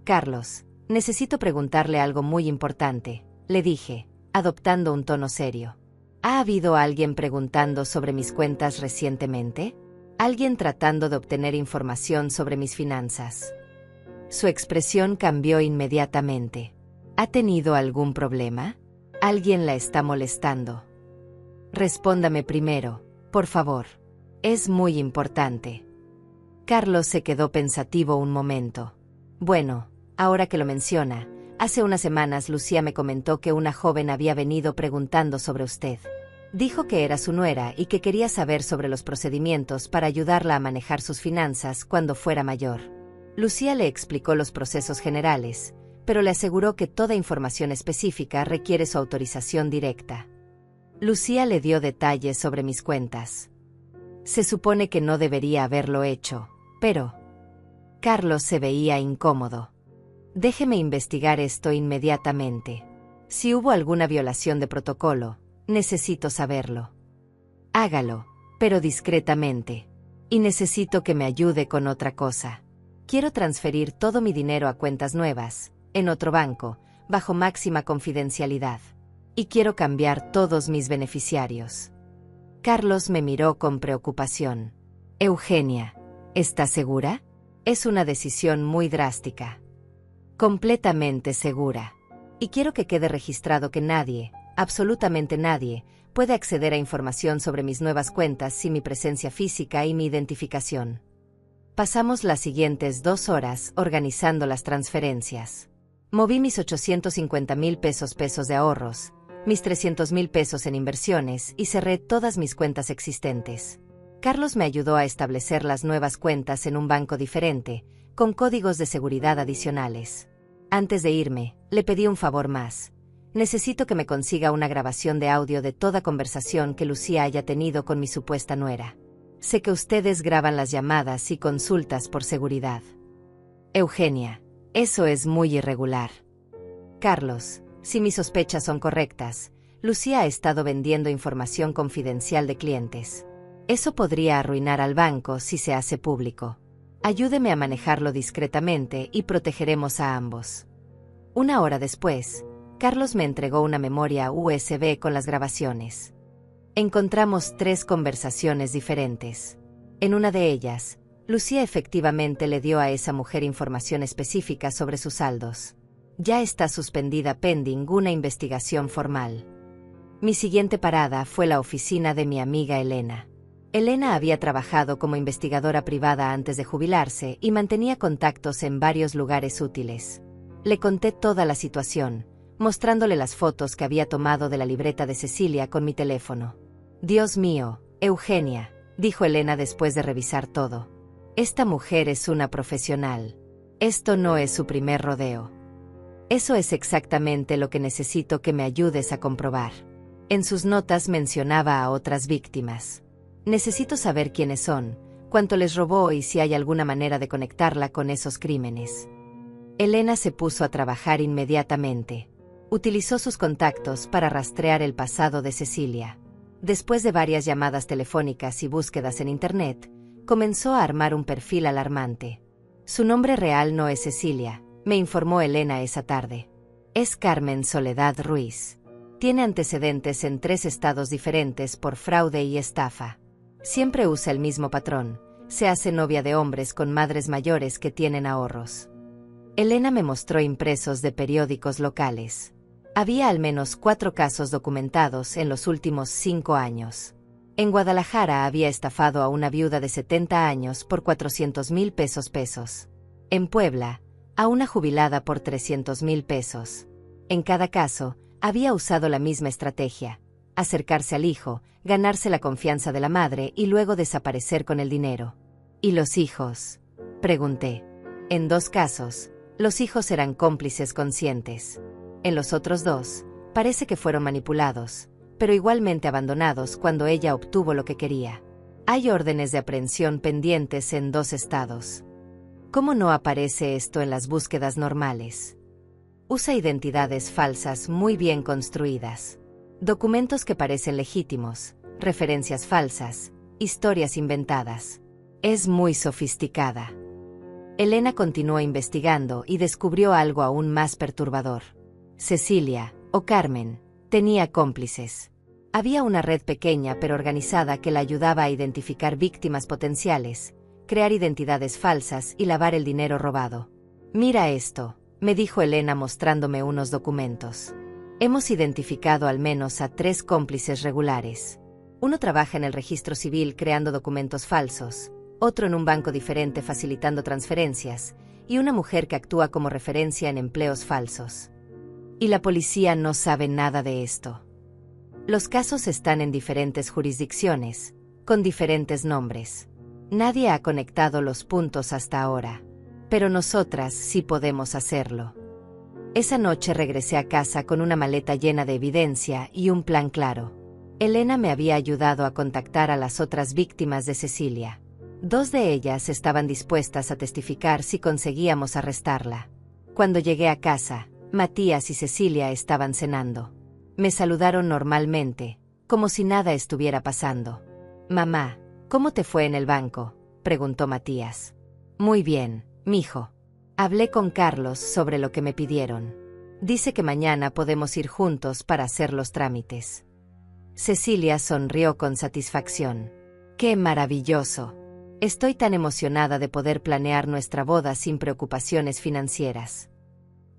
Carlos, necesito preguntarle algo muy importante, le dije, adoptando un tono serio. ¿Ha habido alguien preguntando sobre mis cuentas recientemente? ¿Alguien tratando de obtener información sobre mis finanzas? Su expresión cambió inmediatamente. ¿Ha tenido algún problema? ¿Alguien la está molestando? Respóndame primero, por favor. Es muy importante. Carlos se quedó pensativo un momento. Bueno, ahora que lo menciona, hace unas semanas Lucía me comentó que una joven había venido preguntando sobre usted. Dijo que era su nuera y que quería saber sobre los procedimientos para ayudarla a manejar sus finanzas cuando fuera mayor. Lucía le explicó los procesos generales, pero le aseguró que toda información específica requiere su autorización directa. Lucía le dio detalles sobre mis cuentas. Se supone que no debería haberlo hecho, pero... Carlos se veía incómodo. Déjeme investigar esto inmediatamente. Si hubo alguna violación de protocolo, necesito saberlo. Hágalo, pero discretamente. Y necesito que me ayude con otra cosa. Quiero transferir todo mi dinero a cuentas nuevas, en otro banco, bajo máxima confidencialidad. Y quiero cambiar todos mis beneficiarios. Carlos me miró con preocupación. Eugenia, ¿estás segura? Es una decisión muy drástica. Completamente segura. Y quiero que quede registrado que nadie, absolutamente nadie, puede acceder a información sobre mis nuevas cuentas sin mi presencia física y mi identificación. Pasamos las siguientes 2 horas organizando las transferencias. Moví mis 850,000 pesos de ahorros, mis 300,000 pesos en inversiones y cerré todas mis cuentas existentes. Carlos me ayudó a establecer las nuevas cuentas en un banco diferente, con códigos de seguridad adicionales. Antes de irme, le pedí un favor más. Necesito que me consiga una grabación de audio de toda conversación que Lucía haya tenido con mi supuesta nuera. Sé que ustedes graban las llamadas y consultas por seguridad. Eugenia, eso es muy irregular. Carlos, si mis sospechas son correctas, Lucía ha estado vendiendo información confidencial de clientes. Eso podría arruinar al banco si se hace público. Ayúdeme a manejarlo discretamente y protegeremos a ambos. 1 hora después, Carlos me entregó una memoria USB con las grabaciones. Encontramos 3 conversaciones diferentes. En una de ellas, Lucía efectivamente le dio a esa mujer información específica sobre sus saldos. Ya está suspendida pending una investigación formal. Mi siguiente parada fue la oficina de mi amiga Elena. Elena había trabajado como investigadora privada antes de jubilarse y mantenía contactos en varios lugares útiles. Le conté toda la situación, mostrándole las fotos que había tomado de la libreta de Cecilia con mi teléfono. Dios mío, Eugenia, dijo Elena después de revisar todo. Esta mujer es una profesional. Esto no es su primer rodeo. Eso es exactamente lo que necesito que me ayudes a comprobar. En sus notas mencionaba a otras víctimas. Necesito saber quiénes son, cuánto les robó y si hay alguna manera de conectarla con esos crímenes. Elena se puso a trabajar inmediatamente. Utilizó sus contactos para rastrear el pasado de Cecilia. Después de varias llamadas telefónicas y búsquedas en Internet, comenzó a armar un perfil alarmante. Su nombre real no es Cecilia, me informó Elena esa tarde. Es Carmen Soledad Ruiz. Tiene antecedentes en 3 estados diferentes por fraude y estafa. Siempre usa el mismo patrón. Se hace novia de hombres con madres mayores que tienen ahorros. Elena me mostró impresos de periódicos locales. Había al menos 4 casos documentados en los últimos 5 años. En Guadalajara había estafado a una viuda de 70 años por 400,000 pesos. En Puebla, a una jubilada por 300,000 pesos. En cada caso, había usado la misma estrategia: acercarse al hijo, ganarse la confianza de la madre y luego desaparecer con el dinero. ¿Y los hijos?, pregunté. En 2 casos, los hijos eran cómplices conscientes. En los otros 2, parece que fueron manipulados, pero igualmente abandonados cuando ella obtuvo lo que quería. Hay órdenes de aprehensión pendientes en 2 estados. ¿Cómo no aparece esto en las búsquedas normales? Usa identidades falsas muy bien construidas. Documentos que parecen legítimos, referencias falsas, historias inventadas. Es muy sofisticada. Elena continuó investigando y descubrió algo aún más perturbador. Cecilia, o Carmen, tenía cómplices. Había una red pequeña pero organizada que la ayudaba a identificar víctimas potenciales, crear identidades falsas y lavar el dinero robado. Mira esto, me dijo Elena mostrándome unos documentos. Hemos identificado al menos a 3 cómplices regulares. Uno trabaja en el registro civil creando documentos falsos, otro en un banco diferente facilitando transferencias, y una mujer que actúa como referencia en empleos falsos. Y la policía no sabe nada de esto. Los casos están en diferentes jurisdicciones, con diferentes nombres. Nadie ha conectado los puntos hasta ahora. Pero nosotras sí podemos hacerlo. Esa noche regresé a casa con una maleta llena de evidencia y un plan claro. Elena me había ayudado a contactar a las otras víctimas de Cecilia. 2 de ellas estaban dispuestas a testificar si conseguíamos arrestarla. Cuando llegué a casa, Matías y Cecilia estaban cenando. Me saludaron normalmente, como si nada estuviera pasando. «Mamá, ¿cómo te fue en el banco?», preguntó Matías. «Muy bien, mijo. Hablé con Carlos sobre lo que me pidieron. Dice que mañana podemos ir juntos para hacer los trámites». Cecilia sonrió con satisfacción. ¡Qué maravilloso! Estoy tan emocionada de poder planear nuestra boda sin preocupaciones financieras.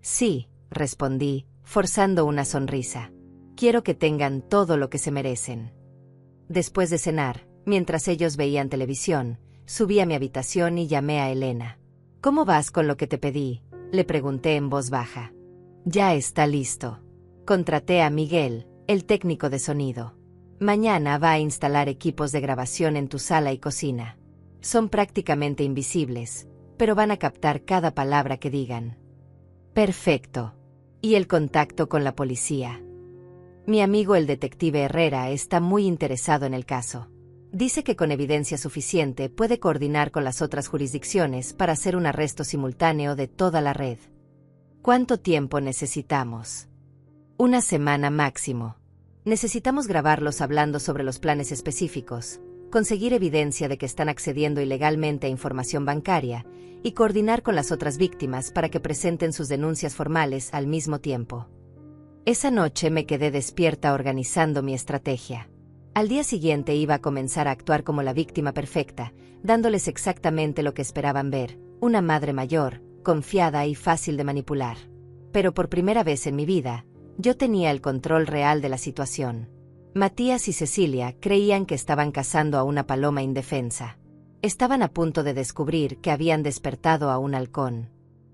Sí, respondí, forzando una sonrisa. Quiero que tengan todo lo que se merecen. Después de cenar, mientras ellos veían televisión, subí a mi habitación y llamé a Elena. ¿Cómo vas con lo que te pedí?, le pregunté en voz baja. Ya está listo. Contraté a Miguel, el técnico de sonido. Mañana va a instalar equipos de grabación en tu sala y cocina. Son prácticamente invisibles, pero van a captar cada palabra que digan. Perfecto. ¿Y el contacto con la policía? Mi amigo el detective Herrera está muy interesado en el caso. Dice que con evidencia suficiente puede coordinar con las otras jurisdicciones para hacer un arresto simultáneo de toda la red. ¿Cuánto tiempo necesitamos? Una semana máximo. Necesitamos grabarlos hablando sobre los planes específicos, conseguir evidencia de que están accediendo ilegalmente a información bancaria y coordinar con las otras víctimas para que presenten sus denuncias formales al mismo tiempo. Esa noche me quedé despierta organizando mi estrategia. Al día siguiente iba a comenzar a actuar como la víctima perfecta, dándoles exactamente lo que esperaban ver, una madre mayor, confiada y fácil de manipular. Pero por primera vez en mi vida, yo tenía el control real de la situación. Matías y Cecilia creían que estaban cazando a una paloma indefensa. Estaban a punto de descubrir que habían despertado a un halcón.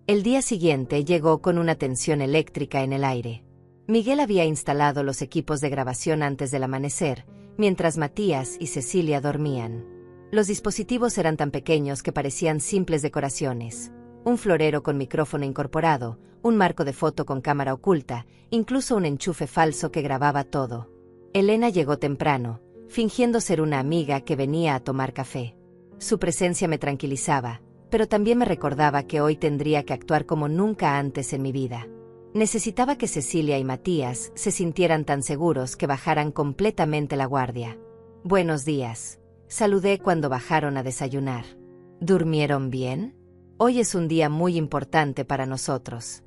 El día siguiente llegó con una tensión eléctrica en el aire. Miguel había instalado los equipos de grabación antes del amanecer, mientras Matías y Cecilia dormían. Los dispositivos eran tan pequeños que parecían simples decoraciones. Un florero con micrófono incorporado, un marco de foto con cámara oculta, incluso un enchufe falso que grababa todo. Elena llegó temprano, fingiendo ser una amiga que venía a tomar café. Su presencia me tranquilizaba, pero también me recordaba que hoy tendría que actuar como nunca antes en mi vida. Necesitaba que Cecilia y Matías se sintieran tan seguros que bajaran completamente la guardia. Buenos días. Saludé cuando bajaron a desayunar. ¿Durmieron bien? Hoy es un día muy importante para nosotros.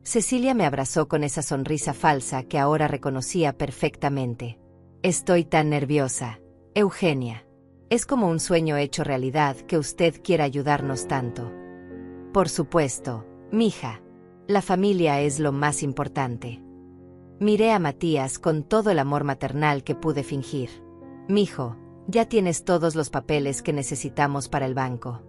Cecilia me abrazó con esa sonrisa falsa que ahora reconocía perfectamente. Estoy tan nerviosa, Eugenia. Es como un sueño hecho realidad que usted quiera ayudarnos tanto. Por supuesto, mija. La familia es lo más importante. Miré a Matías con todo el amor maternal que pude fingir. Mijo, ya tienes todos los papeles que necesitamos para el banco.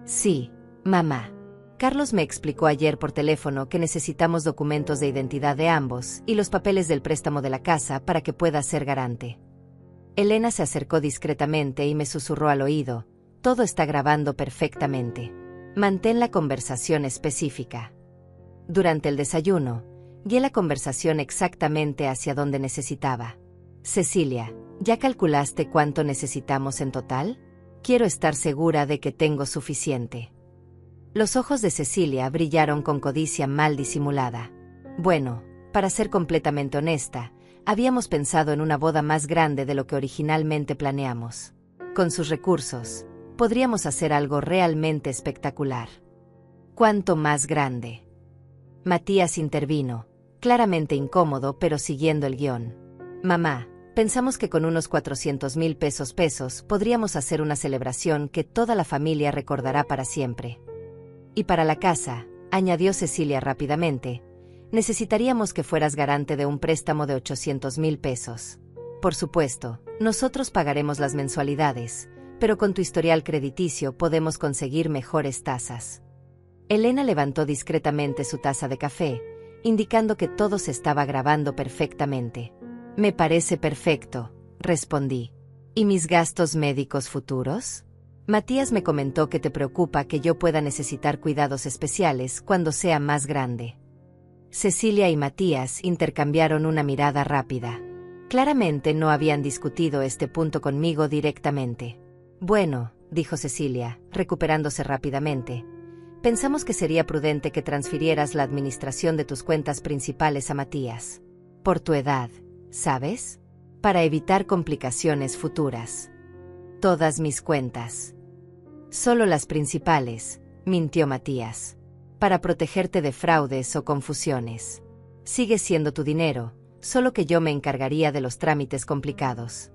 Sí, mamá. Carlos me explicó ayer por teléfono que necesitamos documentos de identidad de ambos y los papeles del préstamo de la casa para que pueda ser garante. Elena se acercó discretamente y me susurró al oído: todo está grabando perfectamente. Mantén la conversación específica. Durante el desayuno, guié la conversación exactamente hacia donde necesitaba. Cecilia, ¿ya calculaste cuánto necesitamos en total? Quiero estar segura de que tengo suficiente. Los ojos de Cecilia brillaron con codicia mal disimulada. Bueno, para ser completamente honesta, habíamos pensado en una boda más grande de lo que originalmente planeamos. Con sus recursos, podríamos hacer algo realmente espectacular. ¿Cuánto más grande? Matías intervino, claramente incómodo pero siguiendo el guión. Mamá, pensamos que con unos 400,000 pesos podríamos hacer una celebración que toda la familia recordará para siempre. Y para la casa, añadió Cecilia rápidamente, necesitaríamos que fueras garante de un préstamo de 800,000 pesos. Por supuesto, nosotros pagaremos las mensualidades, pero con tu historial crediticio podemos conseguir mejores tasas. Elena levantó discretamente su taza de café, indicando que todo se estaba grabando perfectamente. Me parece perfecto, respondí. ¿Y mis gastos médicos futuros? Matías me comentó que te preocupa que yo pueda necesitar cuidados especiales cuando sea más grande. Cecilia y Matías intercambiaron una mirada rápida. Claramente no habían discutido este punto conmigo directamente. Bueno, dijo Cecilia, recuperándose rápidamente. Pensamos que sería prudente que transfirieras la administración de tus cuentas principales a Matías. Por tu edad, ¿sabes? Para evitar complicaciones futuras. Todas mis cuentas. Solo las principales, mintió Matías. Para protegerte de fraudes o confusiones. Sigue siendo tu dinero, solo que yo me encargaría de los trámites complicados.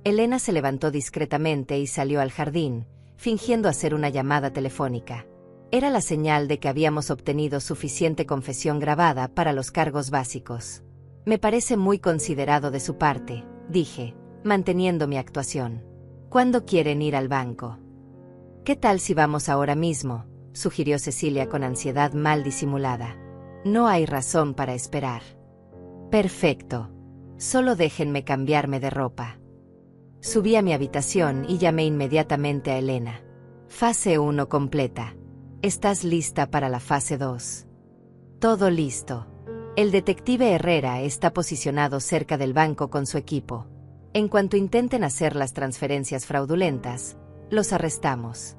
Elena se levantó discretamente y salió al jardín, fingiendo hacer una llamada telefónica. Era la señal de que habíamos obtenido suficiente confesión grabada para los cargos básicos. Me parece muy considerado de su parte, dije, manteniendo mi actuación. ¿Cuándo quieren ir al banco? ¿Qué tal si vamos ahora mismo?, sugirió Cecilia con ansiedad mal disimulada. No hay razón para esperar. Perfecto. Solo déjenme cambiarme de ropa. Subí a mi habitación y llamé inmediatamente a Elena. Fase 1 completa. ¿Estás lista para la fase 2? Todo listo. El detective Herrera está posicionado cerca del banco con su equipo. En cuanto intenten hacer las transferencias fraudulentas, los arrestamos.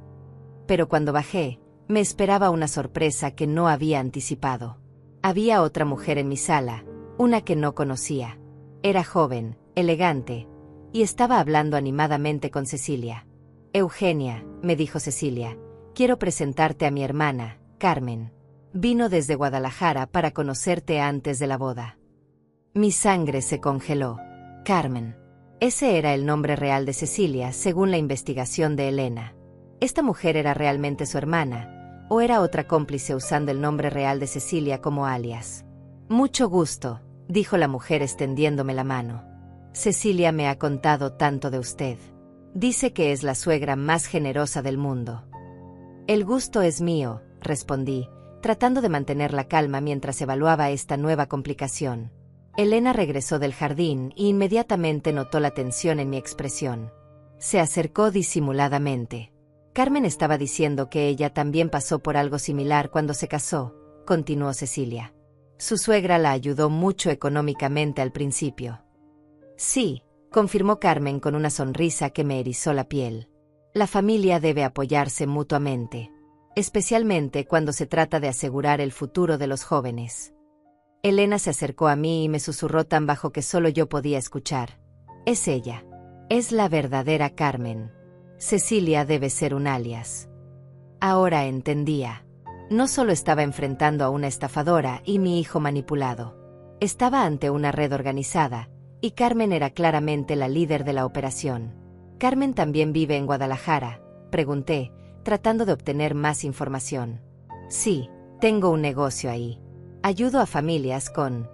Pero cuando bajé, me esperaba una sorpresa que no había anticipado. Había otra mujer en mi sala, una que no conocía. Era joven, elegante, y estaba hablando animadamente con Cecilia. Eugenia, me dijo Cecilia, quiero presentarte a mi hermana, Carmen. Vino desde Guadalajara para conocerte antes de la boda. Mi sangre se congeló. Carmen. Ese era el nombre real de Cecilia, según la investigación de Elena. ¿Esta mujer era realmente su hermana, o era otra cómplice usando el nombre real de Cecilia como alias? Mucho gusto, dijo la mujer extendiéndome la mano. Cecilia me ha contado tanto de usted. Dice que es la suegra más generosa del mundo. El gusto es mío, respondí, tratando de mantener la calma mientras evaluaba esta nueva complicación. Elena regresó del jardín y inmediatamente notó la tensión en mi expresión. Se acercó disimuladamente. Carmen estaba diciendo que ella también pasó por algo similar cuando se casó, continuó Cecilia. Su suegra la ayudó mucho económicamente al principio. Sí, confirmó Carmen con una sonrisa que me erizó la piel. La familia debe apoyarse mutuamente, especialmente cuando se trata de asegurar el futuro de los jóvenes. Elena se acercó a mí y me susurró tan bajo que solo yo podía escuchar. Es ella. Es la verdadera Carmen. Cecilia debe ser un alias. Ahora entendía. No solo estaba enfrentando a una estafadora y mi hijo manipulado. Estaba ante una red organizada, y Carmen era claramente la líder de la operación. ¿Carmen también vive en Guadalajara?, pregunté, tratando de obtener más información. Sí, tengo un negocio ahí. Ayudo a familias con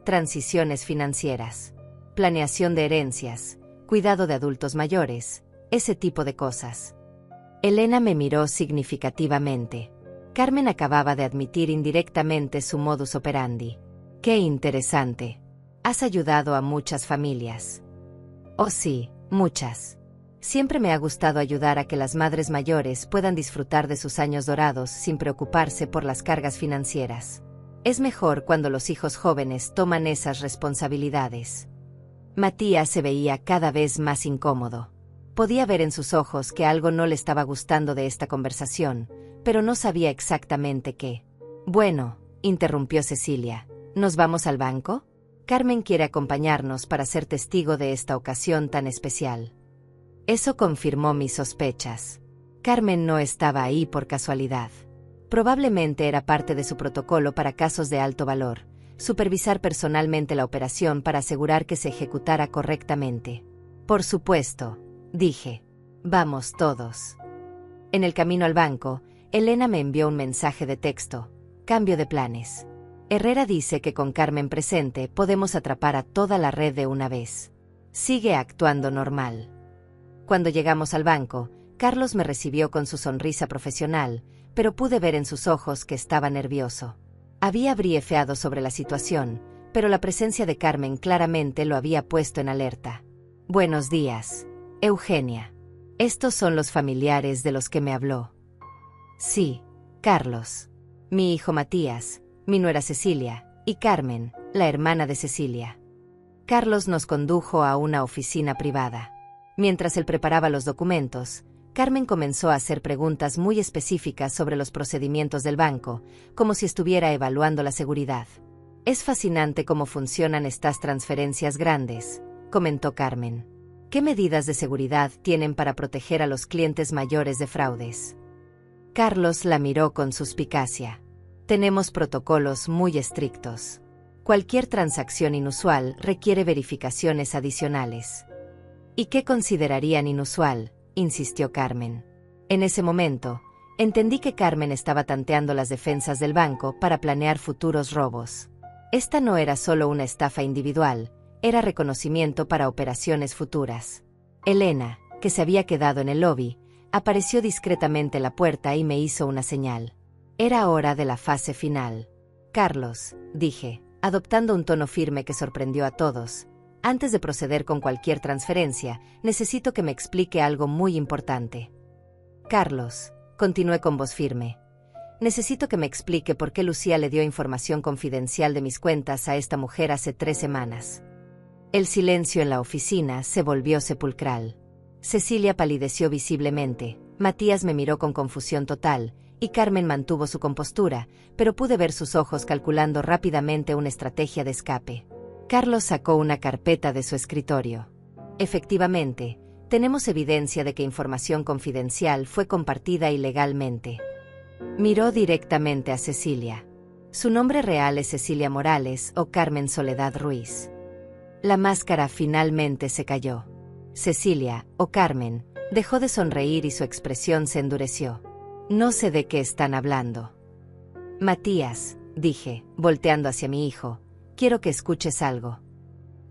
transiciones financieras, planeación de herencias, cuidado de adultos mayores, ese tipo de cosas. Elena me miró significativamente. Carmen acababa de admitir indirectamente su modus operandi. ¡Qué interesante! Has ayudado a muchas familias. Oh sí, muchas. Siempre me ha gustado ayudar a que las madres mayores puedan disfrutar de sus años dorados sin preocuparse por las cargas financieras. Es mejor cuando los hijos jóvenes toman esas responsabilidades. Matías se veía cada vez más incómodo. Podía ver en sus ojos que algo no le estaba gustando de esta conversación, pero no sabía exactamente qué. Bueno, interrumpió Cecilia, ¿nos vamos al banco? Carmen quiere acompañarnos para ser testigo de esta ocasión tan especial. Eso confirmó mis sospechas. Carmen no estaba ahí por casualidad. Probablemente era parte de su protocolo para casos de alto valor, supervisar personalmente la operación para asegurar que se ejecutara correctamente. Por supuesto, dije. Vamos todos. En el camino al banco, Elena me envió un mensaje de texto. Cambio de planes. Herrera dice que con Carmen presente podemos atrapar a toda la red de una vez. Sigue actuando normal. Cuando llegamos al banco, Carlos me recibió con su sonrisa profesional, pero pude ver en sus ojos que estaba nervioso. Había briefeado sobre la situación, pero la presencia de Carmen claramente lo había puesto en alerta. Buenos días, Eugenia. Estos son los familiares de los que me habló. Sí, Carlos. Mi hijo Matías, mi nuera Cecilia, y Carmen, la hermana de Cecilia. Carlos nos condujo a una oficina privada. Mientras él preparaba los documentos, Carmen comenzó a hacer preguntas muy específicas sobre los procedimientos del banco, como si estuviera evaluando la seguridad. Es fascinante cómo funcionan estas transferencias grandes, comentó Carmen. ¿Qué medidas de seguridad tienen para proteger a los clientes mayores de fraudes? Carlos la miró con suspicacia. Tenemos protocolos muy estrictos. Cualquier transacción inusual requiere verificaciones adicionales. ¿Y qué considerarían inusual?, insistió Carmen. En ese momento, entendí que Carmen estaba tanteando las defensas del banco para planear futuros robos. Esta no era solo una estafa individual, era reconocimiento para operaciones futuras. Elena, que se había quedado en el lobby, apareció discretamente en la puerta y me hizo una señal. Era hora de la fase final. Carlos, dije, adoptando un tono firme que sorprendió a todos, antes de proceder con cualquier transferencia, necesito que me explique algo muy importante. Carlos, continué con voz firme, necesito que me explique por qué Lucía le dio información confidencial de mis cuentas a esta mujer hace 3 semanas. El silencio en la oficina se volvió sepulcral. Cecilia palideció visiblemente, Matías me miró con confusión total, y Carmen mantuvo su compostura, pero pude ver sus ojos calculando rápidamente una estrategia de escape. Carlos sacó una carpeta de su escritorio. Efectivamente, tenemos evidencia de que información confidencial fue compartida ilegalmente. Miró directamente a Cecilia. Su nombre real es Cecilia Morales o Carmen Soledad Ruiz. La máscara finalmente se cayó. Cecilia, o Carmen, dejó de sonreír y su expresión se endureció. No sé de qué están hablando. Matías, dije, volteando hacia mi hijo, quiero que escuches algo.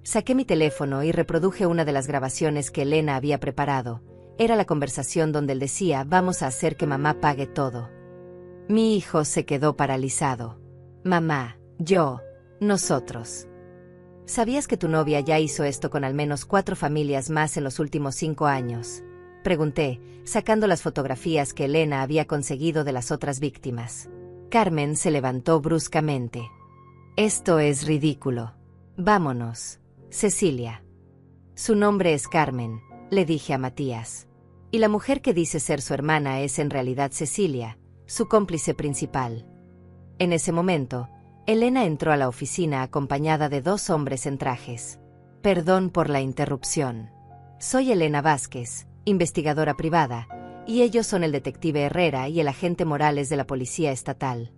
Saqué mi teléfono y reproduje una de las grabaciones que Elena había preparado. Era la conversación donde él decía, vamos a hacer que mamá pague todo. Mi hijo se quedó paralizado. Mamá, yo, nosotros. ¿Sabías que tu novia ya hizo esto con al menos 4 familias más en los últimos 5 años? Pregunté, sacando las fotografías que Elena había conseguido de las otras víctimas. Carmen se levantó bruscamente. Esto es ridículo. Vámonos. Cecilia. Su nombre es Carmen, le dije a Matías. Y la mujer que dice ser su hermana es en realidad Cecilia, su cómplice principal. En ese momento, Elena entró a la oficina acompañada de 2 hombres en trajes. Perdón por la interrupción. Soy Elena Vázquez, investigadora privada, y ellos son el detective Herrera y el agente Morales de la Policía Estatal.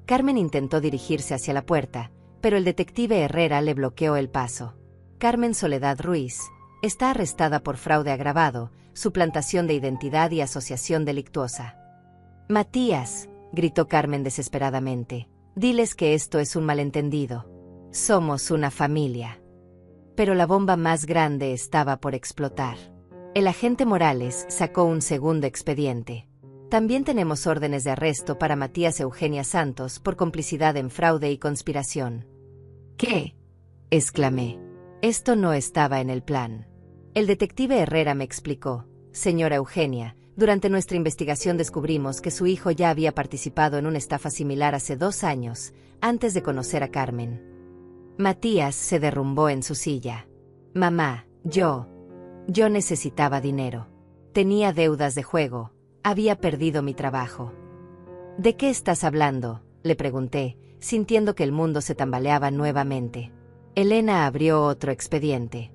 Carmen intentó dirigirse hacia la puerta, pero el detective Herrera le bloqueó el paso. Carmen Soledad Ruiz está arrestada por fraude agravado, suplantación de identidad y asociación delictuosa. Matías, gritó Carmen desesperadamente, diles que esto es un malentendido. Somos una familia. Pero la bomba más grande estaba por explotar. El agente Morales sacó un segundo expediente. También tenemos órdenes de arresto para Matías Eugenia Santos por complicidad en fraude y conspiración. ¿Qué?, exclamé. Esto no estaba en el plan. El detective Herrera me explicó. Señora Eugenia, durante nuestra investigación descubrimos que su hijo ya había participado en una estafa similar hace 2 años, antes de conocer a Carmen. Matías se derrumbó en su silla. Mamá, yo necesitaba dinero. Tenía deudas de juego. Había perdido mi trabajo. ¿De qué estás hablando?, le pregunté, sintiendo que el mundo se tambaleaba nuevamente. Elena abrió otro expediente.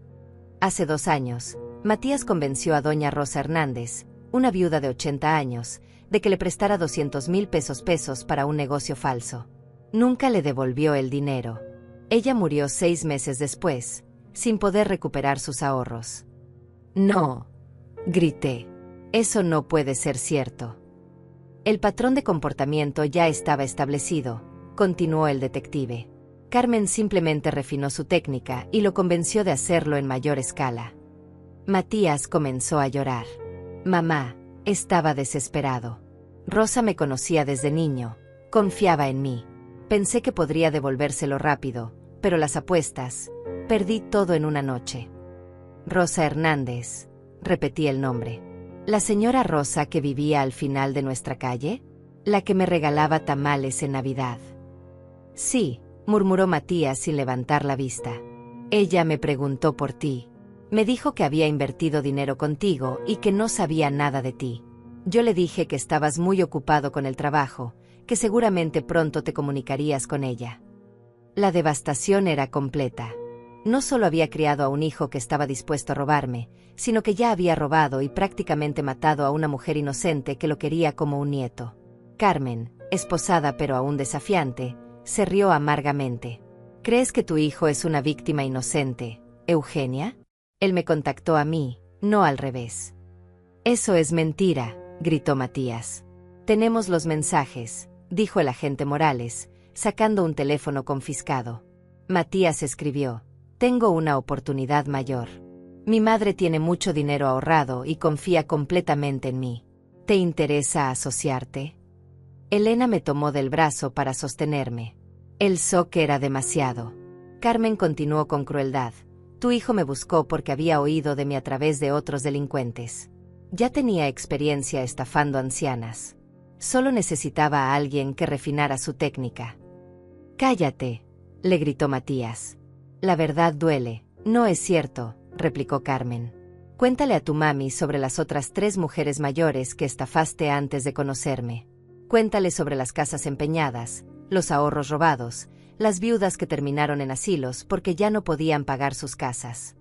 Hace 2 años, Matías convenció a doña Rosa Hernández, una viuda de 80 años, de que le prestara 200,000 pesos para un negocio falso. Nunca le devolvió el dinero. Ella murió 6 meses después, sin poder recuperar sus ahorros. No, grité. Eso no puede ser cierto. El patrón de comportamiento ya estaba establecido, continuó el detective. Carmen simplemente refinó su técnica y lo convenció de hacerlo en mayor escala. Matías comenzó a llorar. Mamá, estaba desesperado. Rosa me conocía desde niño, confiaba en mí. Pensé que podría devolvérselo rápido, pero las apuestas, perdí todo en una noche. Rosa Hernández, repetí el nombre. ¿La señora Rosa que vivía al final de nuestra calle? ¿La que me regalaba tamales en Navidad? Sí, murmuró Matías sin levantar la vista. Ella me preguntó por ti. Me dijo que había invertido dinero contigo y que no sabía nada de ti. Yo le dije que estabas muy ocupado con el trabajo, que seguramente pronto te comunicarías con ella. La devastación era completa. No solo había criado a un hijo que estaba dispuesto a robarme, sino que ya había robado y prácticamente matado a una mujer inocente que lo quería como un nieto. Carmen, esposada pero aún desafiante, se rió amargamente. ¿Crees que tu hijo es una víctima inocente, Eugenia? Él me contactó a mí, no al revés. Eso es mentira, gritó Matías. Tenemos los mensajes, dijo el agente Morales, sacando un teléfono confiscado. Matías escribió: tengo una oportunidad mayor. Mi madre tiene mucho dinero ahorrado y confía completamente en mí. ¿Te interesa asociarte? Elena me tomó del brazo para sostenerme. El shock era demasiado. Carmen continuó con crueldad: tu hijo me buscó porque había oído de mí a través de otros delincuentes. Ya tenía experiencia estafando ancianas. Solo necesitaba a alguien que refinara su técnica. Cállate, le gritó Matías. La verdad duele. No es cierto, replicó Carmen. Cuéntale a tu mami sobre las otras 3 mujeres mayores que estafaste antes de conocerme. Cuéntale sobre las casas empeñadas, los ahorros robados, las viudas que terminaron en asilos porque ya no podían pagar sus casas.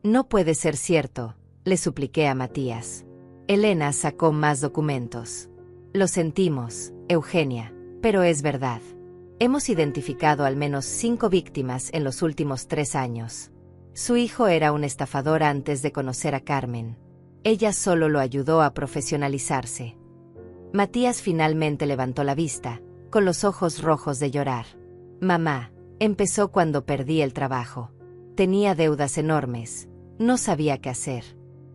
No puede ser cierto, le supliqué a Matías. Elena sacó más documentos. Lo sentimos, Eugenia, pero es verdad. Hemos identificado al menos 5 víctimas en los últimos 3 años. Su hijo era un estafador antes de conocer a Carmen. Ella solo lo ayudó a profesionalizarse. Matías finalmente levantó la vista, con los ojos rojos de llorar. Mamá, empezó cuando perdí el trabajo. Tenía deudas enormes. No sabía qué hacer.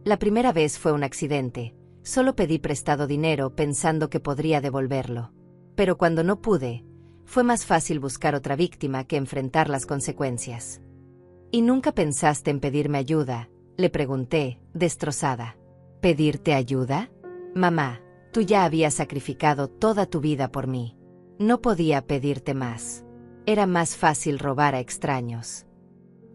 La primera vez fue un accidente. Solo pedí prestado dinero pensando que podría devolverlo. Pero cuando no pude, fue más fácil buscar otra víctima que enfrentar las consecuencias. ¿Y nunca pensaste en pedirme ayuda?, le pregunté, destrozada. ¿Pedirte ayuda? Mamá, tú ya habías sacrificado toda tu vida por mí. No podía pedirte más. Era más fácil robar a extraños.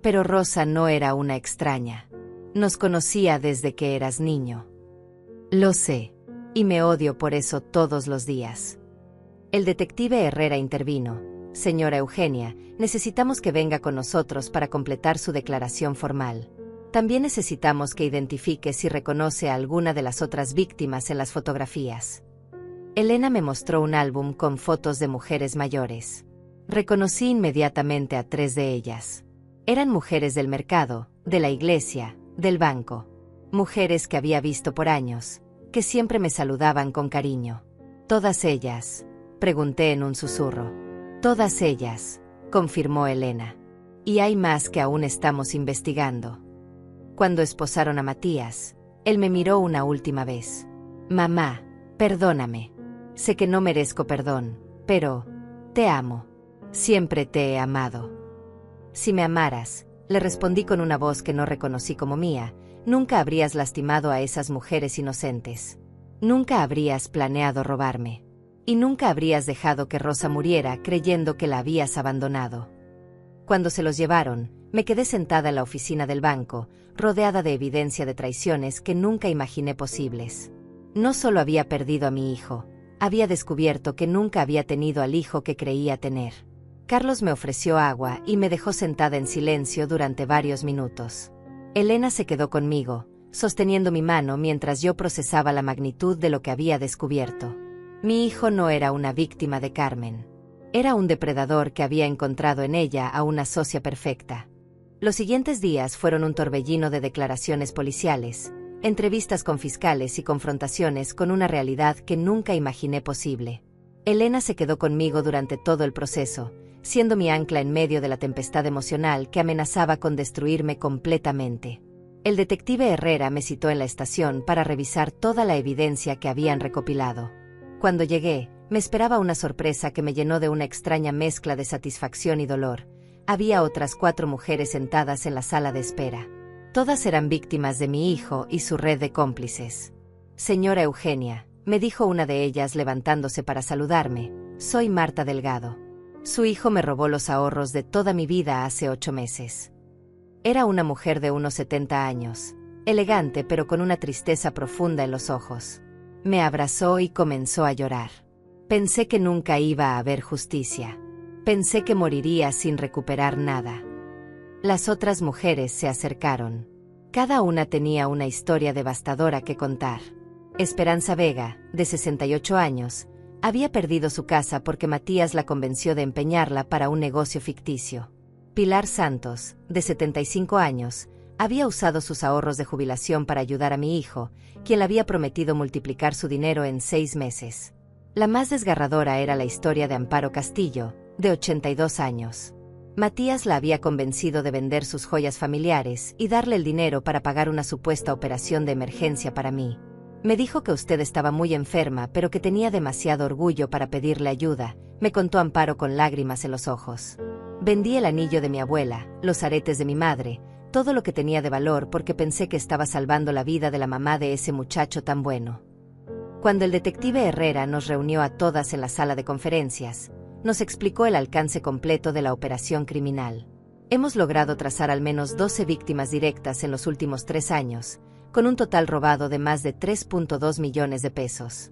Pero Rosa no era una extraña. Nos conocía desde que eras niño. Lo sé, y me odio por eso todos los días. El detective Herrera intervino. Señora Eugenia, necesitamos que venga con nosotros para completar su declaración formal. También necesitamos que identifique si reconoce a alguna de las otras víctimas en las fotografías. Elena me mostró un álbum con fotos de mujeres mayores. Reconocí inmediatamente a 3 de ellas. Eran mujeres del mercado, de la iglesia, del banco. Mujeres que había visto por años, que siempre me saludaban con cariño. ¿Todas ellas?, pregunté en un susurro. Todas ellas, confirmó Elena. Y hay más que aún estamos investigando. Cuando esposaron a Matías, él me miró una última vez. Mamá, perdóname. Sé que no merezco perdón, pero te amo. Siempre te he amado. Si me amaras, le respondí con una voz que no reconocí como mía, nunca habrías lastimado a esas mujeres inocentes. Nunca habrías planeado robarme. Y nunca habrías dejado que Rosa muriera creyendo que la habías abandonado. Cuando se los llevaron, me quedé sentada en la oficina del banco, rodeada de evidencia de traiciones que nunca imaginé posibles. No solo había perdido a mi hijo, había descubierto que nunca había tenido al hijo que creía tener. Carlos me ofreció agua y me dejó sentada en silencio durante varios minutos. Elena se quedó conmigo, sosteniendo mi mano mientras yo procesaba la magnitud de lo que había descubierto. Mi hijo no era una víctima de Carmen. Era un depredador que había encontrado en ella a una socia perfecta. Los siguientes días fueron un torbellino de declaraciones policiales, entrevistas con fiscales y confrontaciones con una realidad que nunca imaginé posible. Elena se quedó conmigo durante todo el proceso, siendo mi ancla en medio de la tempestad emocional que amenazaba con destruirme completamente. El detective Herrera me citó en la estación para revisar toda la evidencia que habían recopilado. Cuando llegué, me esperaba una sorpresa que me llenó de una extraña mezcla de satisfacción y dolor. Había otras 4 mujeres sentadas en la sala de espera. Todas eran víctimas de mi hijo y su red de cómplices. Señora Eugenia, me dijo una de ellas levantándose para saludarme, soy Marta Delgado. Su hijo me robó los ahorros de toda mi vida hace 8 meses. Era una mujer de unos 70 años, elegante pero con una tristeza profunda en los ojos. Me abrazó y comenzó a llorar. Pensé que nunca iba a haber justicia. Pensé que moriría sin recuperar nada. Las otras mujeres se acercaron. Cada una tenía una historia devastadora que contar. Esperanza Vega, de 68 años, había perdido su casa porque Matías la convenció de empeñarla para un negocio ficticio. Pilar Santos, de 75 años, había usado sus ahorros de jubilación para ayudar a mi hijo, quien le había prometido multiplicar su dinero en 6 meses. La más desgarradora era la historia de Amparo Castillo, de 82 años. Matías la había convencido de vender sus joyas familiares y darle el dinero para pagar una supuesta operación de emergencia para mí. Me dijo que usted estaba muy enferma, pero que tenía demasiado orgullo para pedirle ayuda, me contó Amparo con lágrimas en los ojos. Vendí el anillo de mi abuela, los aretes de mi madre, todo lo que tenía de valor porque pensé que estaba salvando la vida de la mamá de ese muchacho tan bueno. Cuando el detective Herrera nos reunió a todas en la sala de conferencias, nos explicó el alcance completo de la operación criminal. Hemos logrado trazar al menos 12 víctimas directas en los últimos 3 años, con un total robado de más de 3.2 millones de pesos.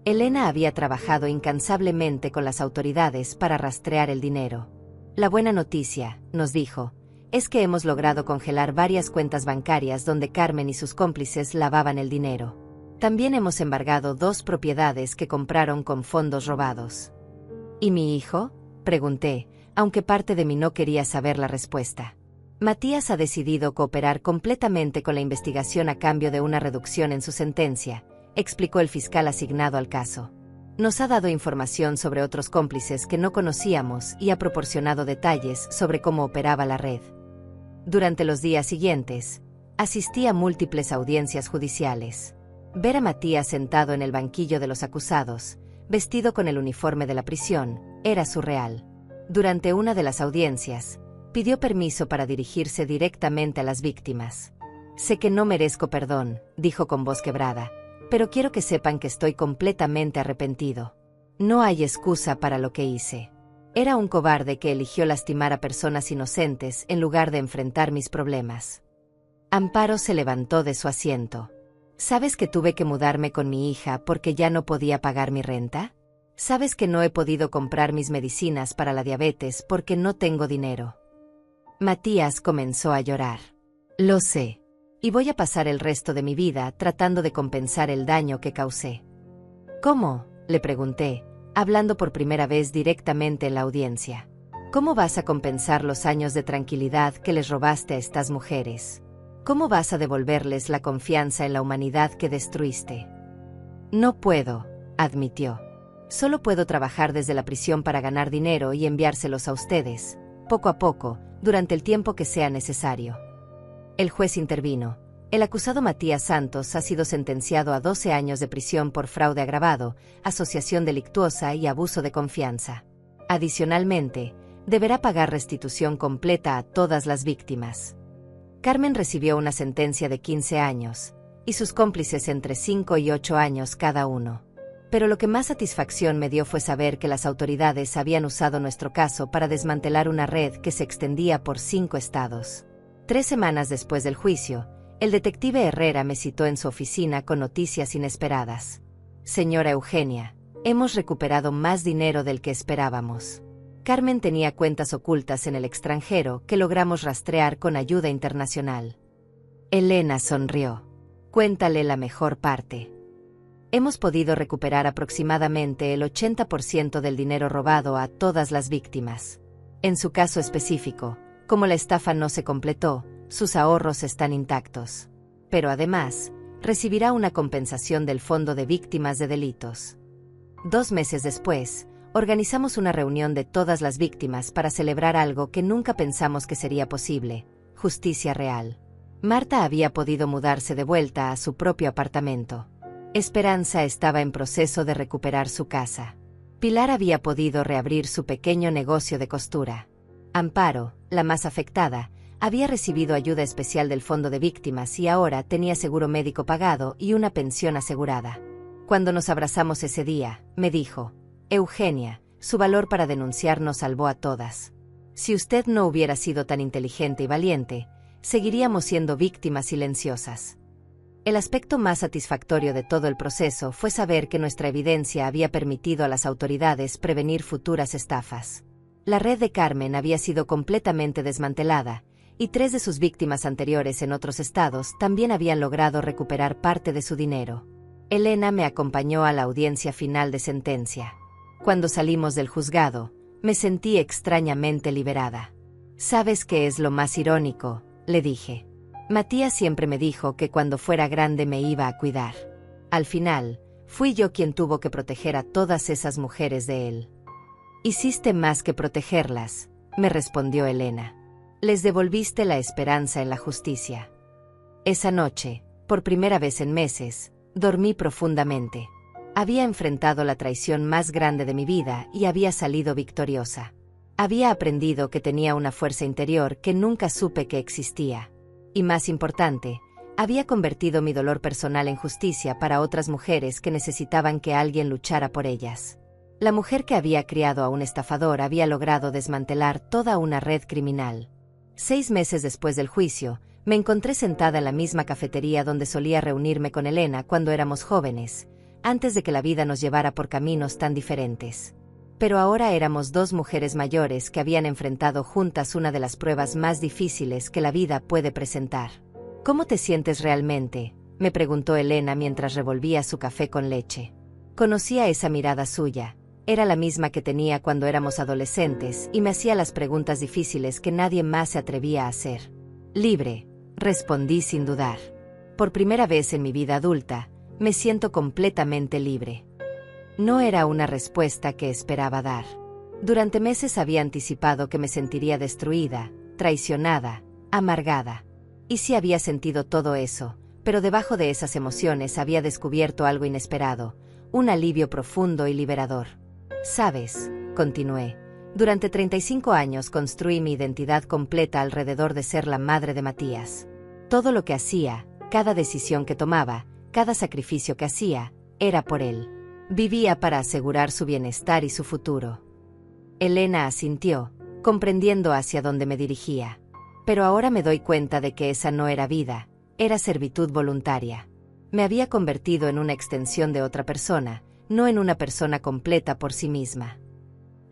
Elena había trabajado incansablemente con las autoridades para rastrear el dinero. La buena noticia, nos dijo, es que hemos logrado congelar varias cuentas bancarias donde Carmen y sus cómplices lavaban el dinero. También hemos embargado 2 propiedades que compraron con fondos robados. ¿Y mi hijo?, pregunté, aunque parte de mí no quería saber la respuesta. Matías ha decidido cooperar completamente con la investigación a cambio de una reducción en su sentencia, explicó el fiscal asignado al caso. Nos ha dado información sobre otros cómplices que no conocíamos y ha proporcionado detalles sobre cómo operaba la red. Durante los días siguientes, asistí a múltiples audiencias judiciales. Ver a Matías sentado en el banquillo de los acusados, vestido con el uniforme de la prisión, era surreal. Durante una de las audiencias, pidió permiso para dirigirse directamente a las víctimas. Sé que no merezco perdón, dijo con voz quebrada, pero quiero que sepan que estoy completamente arrepentido. No hay excusa para lo que hice. Era un cobarde que eligió lastimar a personas inocentes en lugar de enfrentar mis problemas. Amparo se levantó de su asiento. ¿Sabes que tuve que mudarme con mi hija porque ya no podía pagar mi renta? ¿Sabes que no he podido comprar mis medicinas para la diabetes porque no tengo dinero? Matías comenzó a llorar. Lo sé. Y voy a pasar el resto de mi vida tratando de compensar el daño que causé. ¿Cómo?, le pregunté, hablando por primera vez directamente en la audiencia. ¿Cómo vas a compensar los años de tranquilidad que les robaste a estas mujeres? ¿Cómo vas a devolverles la confianza en la humanidad que destruiste? No puedo, admitió. Solo puedo trabajar desde la prisión para ganar dinero y enviárselos a ustedes, poco a poco, durante el tiempo que sea necesario. El juez intervino. El acusado Matías Santos ha sido sentenciado a 12 años de prisión por fraude agravado, asociación delictuosa y abuso de confianza. Adicionalmente, deberá pagar restitución completa a todas las víctimas. Carmen recibió una sentencia de 15 años, y sus cómplices entre 5 y 8 años cada uno. Pero lo que más satisfacción me dio fue saber que las autoridades habían usado nuestro caso para desmantelar una red que se extendía por 5 estados. 3 semanas después del juicio, el detective Herrera me citó en su oficina con noticias inesperadas. Señora Eugenia, hemos recuperado más dinero del que esperábamos. Carmen tenía cuentas ocultas en el extranjero que logramos rastrear con ayuda internacional. Elena sonrió. Cuéntale la mejor parte. Hemos podido recuperar aproximadamente el 80% del dinero robado a todas las víctimas. En su caso específico, como la estafa no se completó, sus ahorros están intactos. Pero además, recibirá una compensación del Fondo de Víctimas de Delitos. 2 meses después, organizamos una reunión de todas las víctimas para celebrar algo que nunca pensamos que sería posible: justicia real. Marta había podido mudarse de vuelta a su propio apartamento. Esperanza estaba en proceso de recuperar su casa. Pilar había podido reabrir su pequeño negocio de costura. Amparo, la más afectada, había recibido ayuda especial del Fondo de Víctimas y ahora tenía seguro médico pagado y una pensión asegurada. Cuando nos abrazamos ese día, me dijo: Eugenia, su valor para denunciar nos salvó a todas. Si usted no hubiera sido tan inteligente y valiente, seguiríamos siendo víctimas silenciosas. El aspecto más satisfactorio de todo el proceso fue saber que nuestra evidencia había permitido a las autoridades prevenir futuras estafas. La red de Carmen había sido completamente desmantelada, y 3 de sus víctimas anteriores en otros estados también habían logrado recuperar parte de su dinero. Elena me acompañó a la audiencia final de sentencia. Cuando salimos del juzgado, me sentí extrañamente liberada. ¿Sabes qué es lo más irónico?, le dije. Matías siempre me dijo que cuando fuera grande me iba a cuidar. Al final, fui yo quien tuvo que proteger a todas esas mujeres de él. Hiciste más que protegerlas, me respondió Elena. Les devolviste la esperanza en la justicia. Esa noche, por primera vez en meses, dormí profundamente. Había enfrentado la traición más grande de mi vida y había salido victoriosa. Había aprendido que tenía una fuerza interior que nunca supe que existía. Y más importante, había convertido mi dolor personal en justicia para otras mujeres que necesitaban que alguien luchara por ellas. La mujer que había criado a un estafador había logrado desmantelar toda una red criminal. 6 meses después del juicio, me encontré sentada en la misma cafetería donde solía reunirme con Elena cuando éramos jóvenes, antes de que la vida nos llevara por caminos tan diferentes. Pero ahora éramos 2 mujeres mayores que habían enfrentado juntas una de las pruebas más difíciles que la vida puede presentar. ¿Cómo te sientes realmente?, me preguntó Elena mientras revolvía su café con leche. Conocía esa mirada suya. Era la misma que tenía cuando éramos adolescentes y me hacía las preguntas difíciles que nadie más se atrevía a hacer. Libre, respondí sin dudar. Por primera vez en mi vida adulta, me siento completamente libre. No era una respuesta que esperaba dar. Durante meses había anticipado que me sentiría destruida, traicionada, amargada. Y sí había sentido todo eso, pero debajo de esas emociones había descubierto algo inesperado, un alivio profundo y liberador. ¿Sabes?, continué. Durante 35 años construí mi identidad completa alrededor de ser la madre de Matías. Todo lo que hacía, cada decisión que tomaba, cada sacrificio que hacía, era por él. Vivía para asegurar su bienestar y su futuro. Elena asintió, comprendiendo hacia dónde me dirigía. Pero ahora me doy cuenta de que esa no era vida, era servitud voluntaria. Me había convertido en una extensión de otra persona, no en una persona completa por sí misma.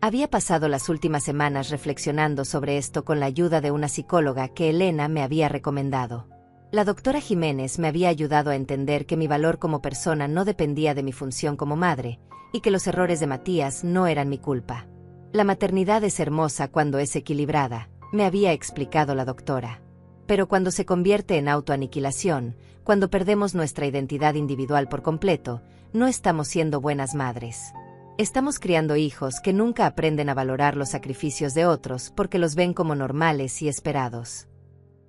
Había pasado las últimas semanas reflexionando sobre esto con la ayuda de una psicóloga que Elena me había recomendado. La doctora Jiménez me había ayudado a entender que mi valor como persona no dependía de mi función como madre, y que los errores de Matías no eran mi culpa. La maternidad es hermosa cuando es equilibrada, me había explicado la doctora. Pero cuando se convierte en autoaniquilación, cuando perdemos nuestra identidad individual por completo, no estamos siendo buenas madres. Estamos criando hijos que nunca aprenden a valorar los sacrificios de otros porque los ven como normales y esperados.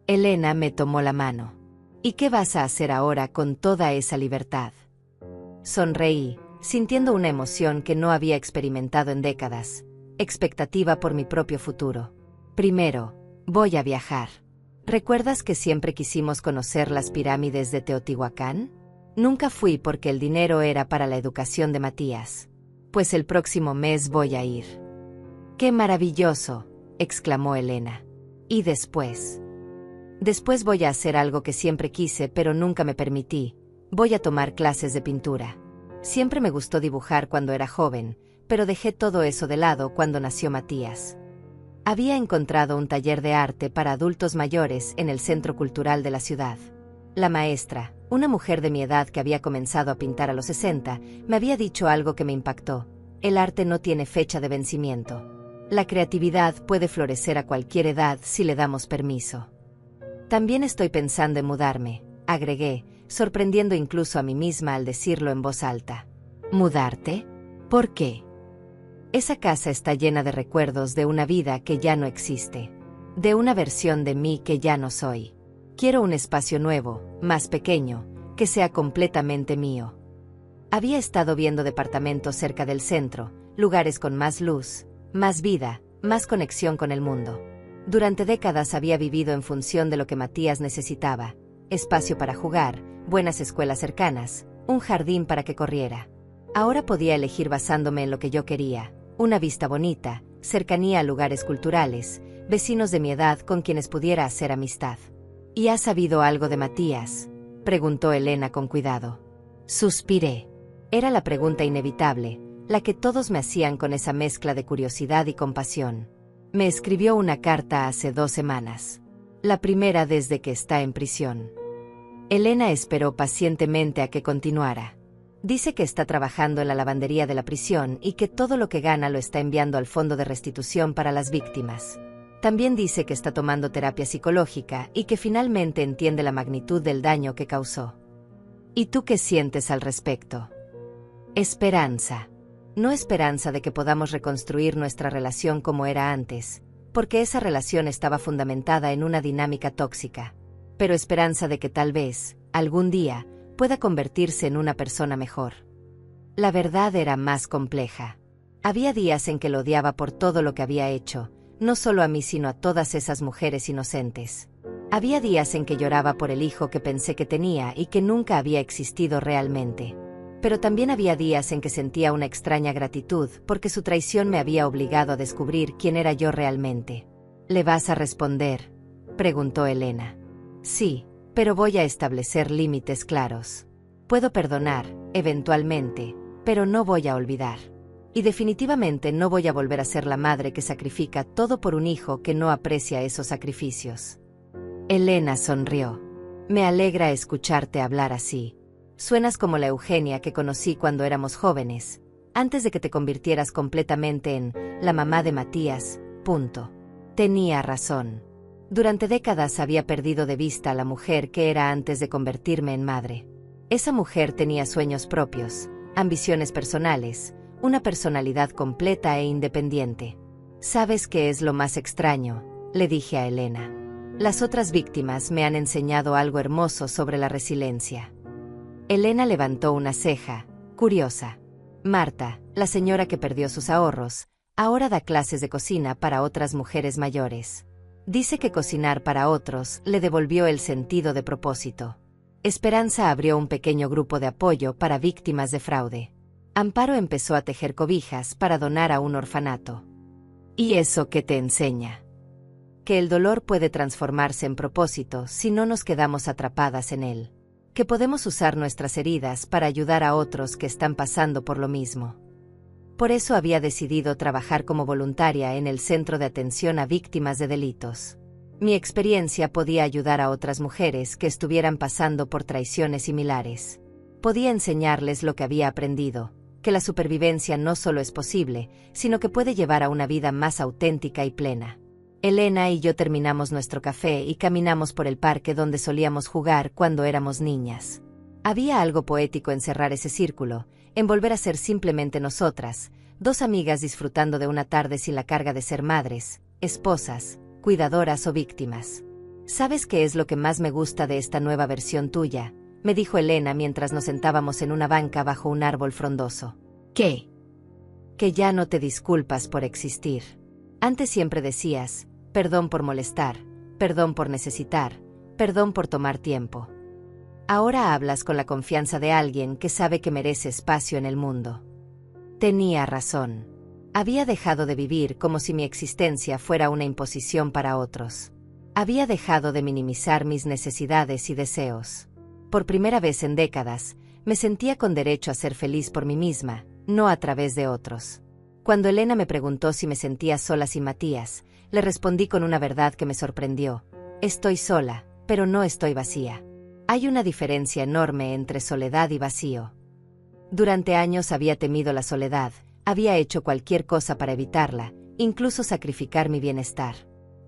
Elena me tomó la mano. ¿Y qué vas a hacer ahora con toda esa libertad? Sonreí, sintiendo una emoción que no había experimentado en décadas, expectativa por mi propio futuro. Primero, voy a viajar. ¿Recuerdas que siempre quisimos conocer las pirámides de Teotihuacán? Nunca fui porque el dinero era para la educación de Matías. Pues el próximo mes voy a ir. ¡Qué maravilloso!, exclamó Elena. ¿Y después? Después voy a hacer algo que siempre quise pero nunca me permití. Voy a tomar clases de pintura. Siempre me gustó dibujar cuando era joven, pero dejé todo eso de lado cuando nació Matías. Había encontrado un taller de arte para adultos mayores en el Centro Cultural de la ciudad. La maestra, una mujer de mi edad que había comenzado a pintar a los 60, me había dicho algo que me impactó. El arte no tiene fecha de vencimiento. La creatividad puede florecer a cualquier edad si le damos permiso. También estoy pensando en mudarme, agregué, sorprendiendo incluso a mí misma al decirlo en voz alta. ¿Mudarte? ¿Por qué? Esa casa está llena de recuerdos de una vida que ya no existe, de una versión de mí que ya no soy. Quiero un espacio nuevo, más pequeño, que sea completamente mío. Había estado viendo departamentos cerca del centro, lugares con más luz, más vida, más conexión con el mundo. Durante décadas había vivido en función de lo que Matías necesitaba: espacio para jugar, buenas escuelas cercanas, un jardín para que corriera. Ahora podía elegir basándome en lo que yo quería: una vista bonita, cercanía a lugares culturales, vecinos de mi edad con quienes pudiera hacer amistad. ¿Y has sabido algo de Matías?, preguntó Elena con cuidado. Suspiré. Era la pregunta inevitable, la que todos me hacían con esa mezcla de curiosidad y compasión. Me escribió una carta hace 2 semanas. La primera desde que está en prisión. Elena esperó pacientemente a que continuara. Dice que está trabajando en la lavandería de la prisión y que todo lo que gana lo está enviando al fondo de restitución para las víctimas. También dice que está tomando terapia psicológica y que finalmente entiende la magnitud del daño que causó. ¿Y tú qué sientes al respecto? Esperanza. No esperanza de que podamos reconstruir nuestra relación como era antes, porque esa relación estaba fundamentada en una dinámica tóxica, pero esperanza de que tal vez, algún día, pueda convertirse en una persona mejor. La verdad era más compleja. Había días en que lo odiaba por todo lo que había hecho, no solo a mí sino a todas esas mujeres inocentes. Había días en que lloraba por el hijo que pensé que tenía y que nunca había existido realmente. Pero también había días en que sentía una extraña gratitud porque su traición me había obligado a descubrir quién era yo realmente. ¿Le vas a responder?, preguntó Elena. Sí, pero voy a establecer límites claros. Puedo perdonar, eventualmente, pero no voy a olvidar. Y definitivamente no voy a volver a ser la madre que sacrifica todo por un hijo que no aprecia esos sacrificios. Elena sonrió. Me alegra escucharte hablar así. Suenas como la Eugenia que conocí cuando éramos jóvenes, antes de que te convirtieras completamente en la mamá de Matías. Tenía razón. Durante décadas había perdido de vista a la mujer que era antes de convertirme en madre. Esa mujer tenía sueños propios, ambiciones personales, una personalidad completa e independiente. ¿Sabes qué es lo más extraño?, le dije a Elena. Las otras víctimas me han enseñado algo hermoso sobre la resiliencia. Elena levantó una ceja, curiosa. Marta, la señora que perdió sus ahorros, ahora da clases de cocina para otras mujeres mayores. Dice que cocinar para otros le devolvió el sentido de propósito. Esperanza abrió un pequeño grupo de apoyo para víctimas de fraude. Amparo empezó a tejer cobijas para donar a un orfanato. ¿Y eso qué te enseña? Que el dolor puede transformarse en propósito si no nos quedamos atrapadas en él. Que podemos usar nuestras heridas para ayudar a otros que están pasando por lo mismo. Por eso había decidido trabajar como voluntaria en el Centro de Atención a Víctimas de Delitos. Mi experiencia podía ayudar a otras mujeres que estuvieran pasando por traiciones similares. Podía enseñarles lo que había aprendido, que la supervivencia no solo es posible, sino que puede llevar a una vida más auténtica y plena. Elena y yo terminamos nuestro café y caminamos por el parque donde solíamos jugar cuando éramos niñas. Había algo poético en cerrar ese círculo, en volver a ser simplemente nosotras, dos amigas disfrutando de una tarde sin la carga de ser madres, esposas, cuidadoras o víctimas. ¿Sabes qué es lo que más me gusta de esta nueva versión tuya?, me dijo Elena mientras nos sentábamos en una banca bajo un árbol frondoso. ¿Qué? Que ya no te disculpas por existir. Antes siempre decías, perdón por molestar, perdón por necesitar, perdón por tomar tiempo. Ahora hablas con la confianza de alguien que sabe que merece espacio en el mundo. Tenía razón. Había dejado de vivir como si mi existencia fuera una imposición para otros. Había dejado de minimizar mis necesidades y deseos. Por primera vez en décadas, me sentía con derecho a ser feliz por mí misma, no a través de otros. Cuando Elena me preguntó si me sentía sola sin Matías, le respondí con una verdad que me sorprendió. Estoy sola, pero no estoy vacía. Hay una diferencia enorme entre soledad y vacío. Durante años había temido la soledad, había hecho cualquier cosa para evitarla, incluso sacrificar mi bienestar.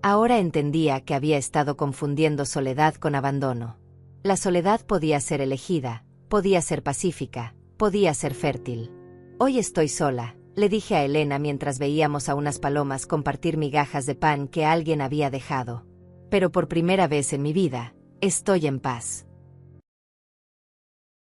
Ahora entendía que había estado confundiendo soledad con abandono. La soledad podía ser elegida, podía ser pacífica, podía ser fértil. Hoy estoy sola, le dije a Elena mientras veíamos a unas palomas compartir migajas de pan que alguien había dejado. Pero por primera vez en mi vida, estoy en paz.